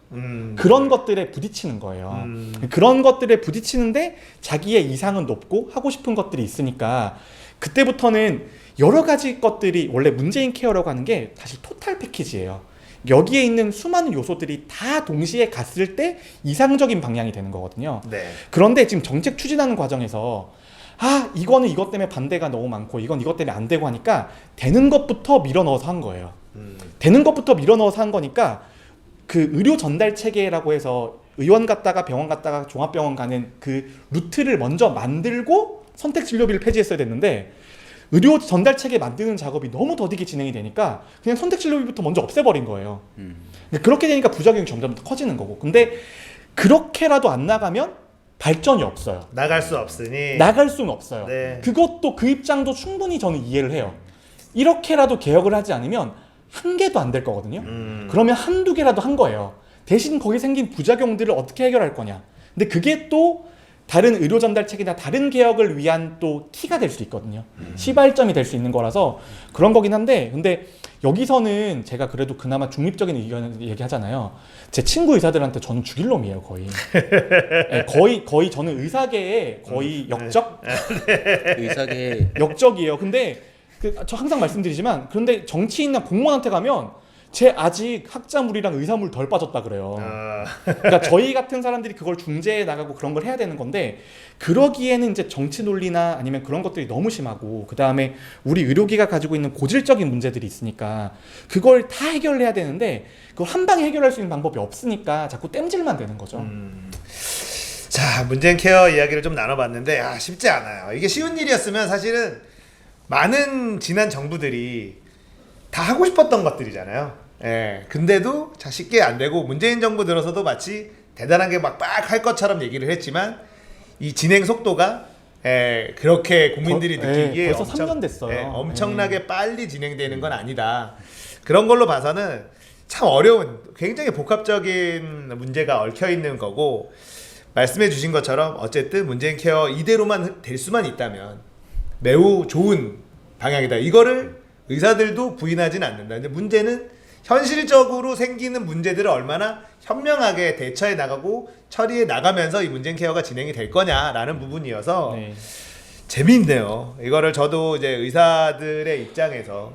Speaker 2: 그런 것들에 부딪히는 거예요. 그런 것들에 부딪히는데 자기의 이상은 높고 하고 싶은 것들이 있으니까 그때부터는 여러 가지 것들이 원래 문재인 케어라고 하는 게 사실 토탈 패키지예요. 여기에 있는 수많은 요소들이 다 동시에 갔을 때 이상적인 방향이 되는 거거든요.
Speaker 1: 네.
Speaker 2: 그런데 지금 정책 추진하는 과정에서 이거는 이것 때문에 반대가 너무 많고 이건 이것 때문에 안 되고 하니까 되는 것부터 밀어넣어서 한 거예요. 되는 것부터 밀어넣어서 한 거니까 그 의료 전달 체계라고 해서 의원 갔다가 병원 갔다가 종합병원 가는 그 루트를 먼저 만들고 선택진료비를 폐지했어야 됐는데 의료 전달 체계 만드는 작업이 너무 더디게 진행이 되니까 그냥 선택진료비부터 먼저 없애버린 거예요. 그렇게 되니까 부작용이 점점 더 커지는 거고. 근데 그렇게라도 안 나가면 발전이 없어요.
Speaker 1: 나갈 수 없으니.
Speaker 2: 나갈 수는 없어요.
Speaker 1: 네.
Speaker 2: 그것도 그 입장도 충분히 저는 이해를 해요. 이렇게라도 개혁을 하지 않으면 한 개도 안 될 거거든요. 그러면 한두 개라도 한 거예요. 대신 거기 생긴 부작용들을 어떻게 해결할 거냐. 근데 그게 또 다른 의료 전달 체계나 다른 개혁을 위한 또 키가 될 수 있거든요. 시발점이 될 수 있는 거라서 그런 거긴 한데, 근데 여기서는 제가 그래도 그나마 중립적인 의견을 얘기하잖아요. 제 친구 의사들한테 저는 죽일 놈이에요, 거의. 네, 거의 저는 의사계의 거의 역적?
Speaker 3: 의사계
Speaker 2: 역적이에요. 근데 저 항상 말씀드리지만, 그런데 정치인이나 공무원한테 가면 쟤 아직 학자물이랑 의사물 덜 빠졌다 그래요. 그러니까 저희 같은 사람들이 그걸 중재해 나가고 그런 걸 해야 되는 건데, 그러기에는 이제 정치 논리나 아니면 그런 것들이 너무 심하고, 그 다음에 우리 의료기가 가지고 있는 고질적인 문제들이 있으니까 그걸 다 해결해야 되는데 그걸 한 방에 해결할 수 있는 방법이 없으니까 자꾸 땜질만 되는 거죠.
Speaker 1: 자, 문재인 케어 이야기를 좀 나눠봤는데 쉽지 않아요. 이게 쉬운 일이었으면 사실은 많은 지난 정부들이 다 하고 싶었던 것들이잖아요. 예. 근데도 쉽게 안 되고 문재인 정부 들어서도 마치 대단한 게 막 할 것처럼 얘기를 했지만 이 진행 속도가 그렇게 국민들이 느끼기에
Speaker 2: 벌써 3년 됐어요.
Speaker 1: 엄청나게 빨리 진행되는 건 아니다. 그런 걸로 봐서는 참 어려운, 굉장히 복합적인 문제가 얽혀 있는 거고, 말씀해 주신 것처럼 어쨌든 문재인 케어 이대로만 될 수만 있다면 매우 좋은 방향이다. 이거를 의사들도 부인하지는 않는다. 근데 문제는 현실적으로 생기는 문제들을 얼마나 현명하게 대처해 나가고 처리해 나가면서 이 문재인 케어가 진행이 될 거냐라는 부분이어서
Speaker 2: 네.
Speaker 1: 재미있네요. 이거를 저도 이제 의사들의 입장에서,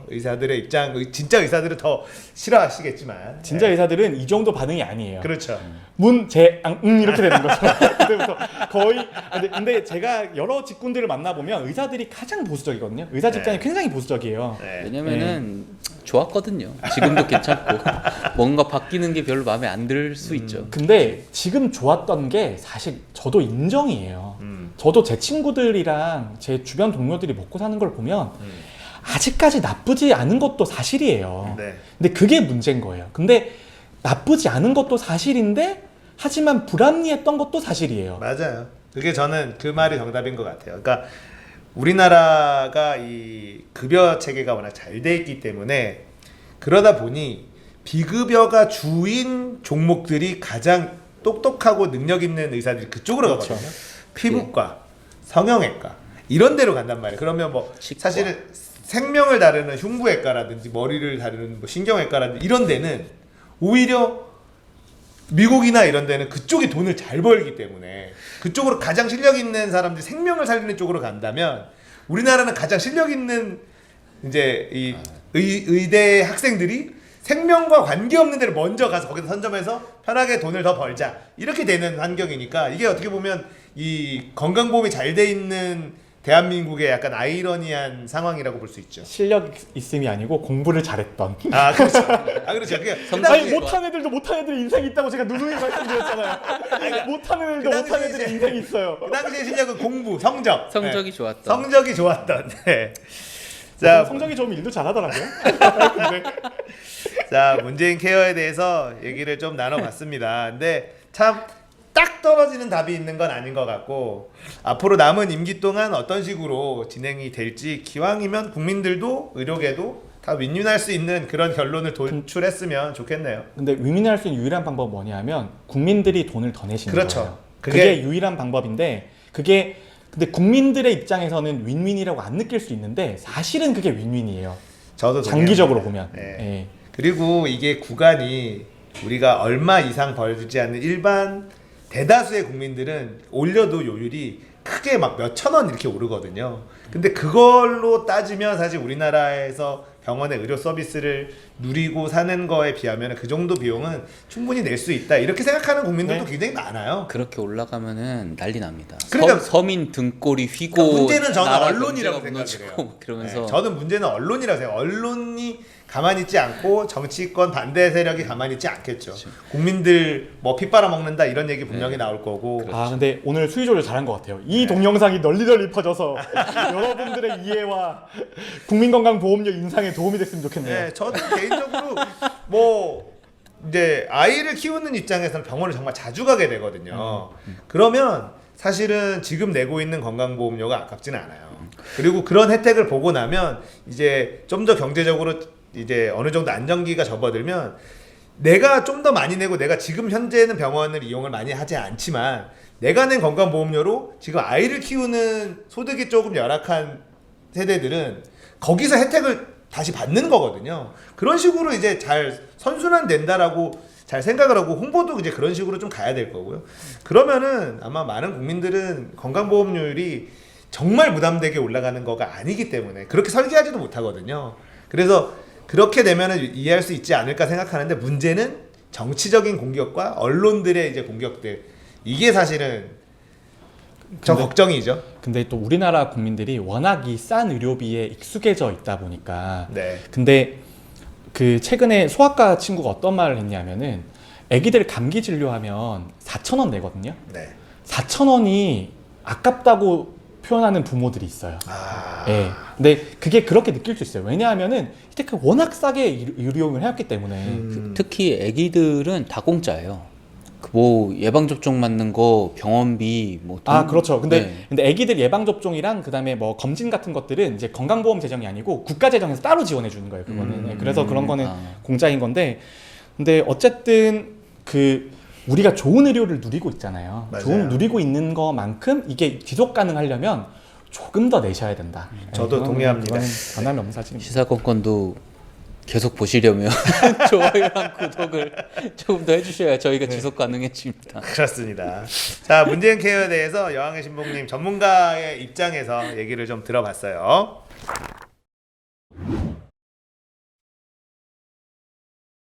Speaker 1: 진짜 의사들은 더 싫어하시겠지만,
Speaker 2: 진짜 의사들은 이 정도 반응이 아니에요.
Speaker 1: 그렇죠.
Speaker 2: 이렇게 되는 거죠. 그때부터 거의. 근데 제가 여러 직군들을 만나보면 의사들이 가장 보수적이거든요. 의사 집단이 굉장히 보수적이에요.
Speaker 3: 왜냐면은 좋았거든요. 지금도 괜찮고 뭔가 바뀌는 게 별로 마음에 안 들 수 있죠.
Speaker 2: 근데 지금 좋았던 게 사실 저도 인정이에요. 저도 제 친구들이랑 제 주변 동료들이 먹고 사는 걸 보면 아직까지 나쁘지 않은 것도 사실이에요.
Speaker 1: 네.
Speaker 2: 근데 그게 문제인 거예요. 근데 나쁘지 않은 것도 사실인데 하지만 불합리했던 것도 사실이에요.
Speaker 1: 맞아요. 그게 저는 그 말이 정답인 것 같아요. 그러니까 우리나라가 이 급여 체계가 워낙 잘 돼 있기 때문에, 그러다 보니 비급여가 주인 종목들이 가장 똑똑하고 능력 있는 의사들이 그쪽으로
Speaker 2: 그렇죠.
Speaker 1: 가거든요. 피부과, 성형외과 이런 데로 간단 말이에요. 그러면 뭐
Speaker 3: 치과.
Speaker 1: 사실은 생명을 다루는 흉부외과라든지 머리를 다루는 뭐 신경외과라든지 이런 데는 오히려 미국이나 이런 데는 그쪽이 돈을 잘 벌기 때문에 그쪽으로 가장 실력 있는 사람들이 생명을 살리는 쪽으로 간다면, 우리나라는 가장 실력 있는 이제 이 의대 학생들이 생명과 관계없는 데를 먼저 가서 거기서 선점해서 편하게 돈을 더 벌자 이렇게 되는 환경이니까 이게 어떻게 보면 이 건강보험이 잘 돼 있는 대한민국의 약간 아이러니한 상황이라고 볼 수 있죠.
Speaker 2: 실력 있음이 아니고 공부를 잘했던.
Speaker 1: 아 그렇죠. 아 그렇죠. 그게
Speaker 2: 아니 못한 애들도 못한 애들 인생이 있다고 제가 누누이 말씀드렸잖아요. 못하는 애들도
Speaker 1: 그
Speaker 2: 못한
Speaker 1: 당시에
Speaker 2: 애들의 인생이 있어요.
Speaker 1: 그 당시의 실력은 공부, 성적,
Speaker 3: 성적이
Speaker 1: 네.
Speaker 3: 좋았던.
Speaker 1: 성적이 좋았던. 네.
Speaker 2: 자,
Speaker 1: 자,
Speaker 2: 성적이 좋으면 일도 잘하더라고요. 근데
Speaker 1: 자 문재인 케어에 대해서 얘기를 좀 나눠봤습니다. 근데 참 딱 떨어지는 답이 있는 건 아닌 것 같고 앞으로 남은 임기 동안 어떤 식으로 진행이 될지 기왕이면 국민들도 의료계도 다 윈윈할 수 있는 그런 결론을 도출했으면 좋겠네요.
Speaker 2: 근데 윈윈할 수 있는 유일한 방법은 뭐냐면 국민들이 돈을 더 내시는
Speaker 1: 그렇죠.
Speaker 2: 거예요.
Speaker 1: 그게
Speaker 2: 그게 유일한 방법인데 근데 국민들의 입장에서는 윈윈이라고 안 느낄 수 있는데 사실은 그게 윈윈이에요.
Speaker 1: 저도
Speaker 2: 장기적으로
Speaker 1: 동의합니다.
Speaker 2: 보면.
Speaker 1: 네.
Speaker 2: 예.
Speaker 1: 그리고 이게 구간이 우리가 얼마 이상 벌지 않는 일반 대다수의 국민들은 올려도 요율이 크게 막 몇천 원 이렇게 오르거든요. 근데 그걸로 따지면 사실 우리나라에서 병원의 의료 서비스를 누리고 사는 거에 비하면 그 정도 비용은 충분히 낼 수 있다 이렇게 생각하는 국민들도
Speaker 2: 네.
Speaker 1: 굉장히 많아요.
Speaker 3: 그렇게 올라가면은 난리 납니다.
Speaker 1: 그러니까-
Speaker 3: 서민 등골이 휘고
Speaker 1: 그러니까 문제는 저는
Speaker 3: 나라
Speaker 1: 언론이라고
Speaker 3: 경제가
Speaker 1: 생각을 해요.
Speaker 3: 무너지고 그러면서
Speaker 1: 네, 저는 문제는 언론이라고 생각해요. 언론이 가만히 있지 않고 정치권 반대 세력이 가만히 있지 않겠죠. 국민들 뭐 피 빨아먹는다 이런 얘기 분명히 나올 거고.
Speaker 2: 아 근데 오늘 수위 조절 잘한 것 같아요. 이 동영상이 널리 퍼져서 여러분들의 이해와 국민건강보험료 인상에 도움이 됐으면 좋겠네요.
Speaker 1: 네, 저는 개인적으로 뭐 이제 아이를 키우는 입장에서는 병원을 정말 자주 가게 되거든요. 그러면 사실은 지금 내고 있는 건강보험료가 아깝지는 않아요. 그리고 그런 혜택을 보고 나면 이제 좀 더 경제적으로 이제 어느 정도 안정기가 접어들면 내가 좀 더 많이 내고 내가 지금 현재는 병원을 이용을 많이 하지 않지만 내가 낸 건강보험료로 지금 아이를 키우는 소득이 조금 열악한 세대들은 거기서 혜택을 다시 받는 거거든요. 그런 식으로 이제 잘 선순환 된다라고 잘 생각을 하고 홍보도 이제 그런 식으로 좀 가야 될 거고요. 그러면은 아마 많은 국민들은 건강보험료율이 정말 부담되게 올라가는 거가 아니기 때문에 그렇게 설계하지도 못하거든요. 그래서 그렇게 되면은 이해할 수 있지 않을까 생각하는데 문제는 정치적인 공격과 언론들의 이제 공격들 이게 사실은 저 걱정이죠.
Speaker 2: 근데 또 우리나라 국민들이 워낙 이 싼 의료비에 익숙해져 있다 보니까
Speaker 1: 네.
Speaker 2: 근데 그 최근에 소아과 친구가 어떤 말을 했냐면은 애기들 감기 진료하면 4,000원 내거든요.
Speaker 1: 네.
Speaker 2: 4,000원이 아깝다고 표현하는 부모들이 있어요.
Speaker 1: 아.
Speaker 2: 예. 근데 그게 그렇게 느낄 수 있어요. 왜냐하면은 이때까 워낙 싸게 의료용을 해왔기 때문에.
Speaker 3: 특히 아기들은 다 공짜예요. 그 뭐 예방 접종 맞는 거 병원비 뭐
Speaker 2: 아 그렇죠. 근데
Speaker 3: 네.
Speaker 2: 근데 아기들 예방 접종이랑 그다음에 뭐 검진 같은 것들은 이제 건강보험 재정이 아니고 국가 재정에서 따로 지원해 주는 거예요. 그거는. 네, 그래서 그런 거는 공짜인 건데, 근데 어쨌든 그 우리가 좋은 의료를 누리고 있잖아요.
Speaker 1: 맞아요.
Speaker 2: 좋은 누리고 있는 것만큼 이게 지속 가능하려면 조금 더 내셔야 된다.
Speaker 1: 저도
Speaker 2: 이거는-
Speaker 1: 동의합니다.
Speaker 2: 이거는 변함이 없는 사실입니다.
Speaker 3: 시사건건도 계속 보시려면 좋아요랑 구독을 조금 더 해주셔야 저희가 지속 가능해집니다.
Speaker 1: 그렇습니다. 자, 문재인 케어에 대해서 여왕의 신봉님 전문가의 입장에서 얘기를 좀 들어봤어요.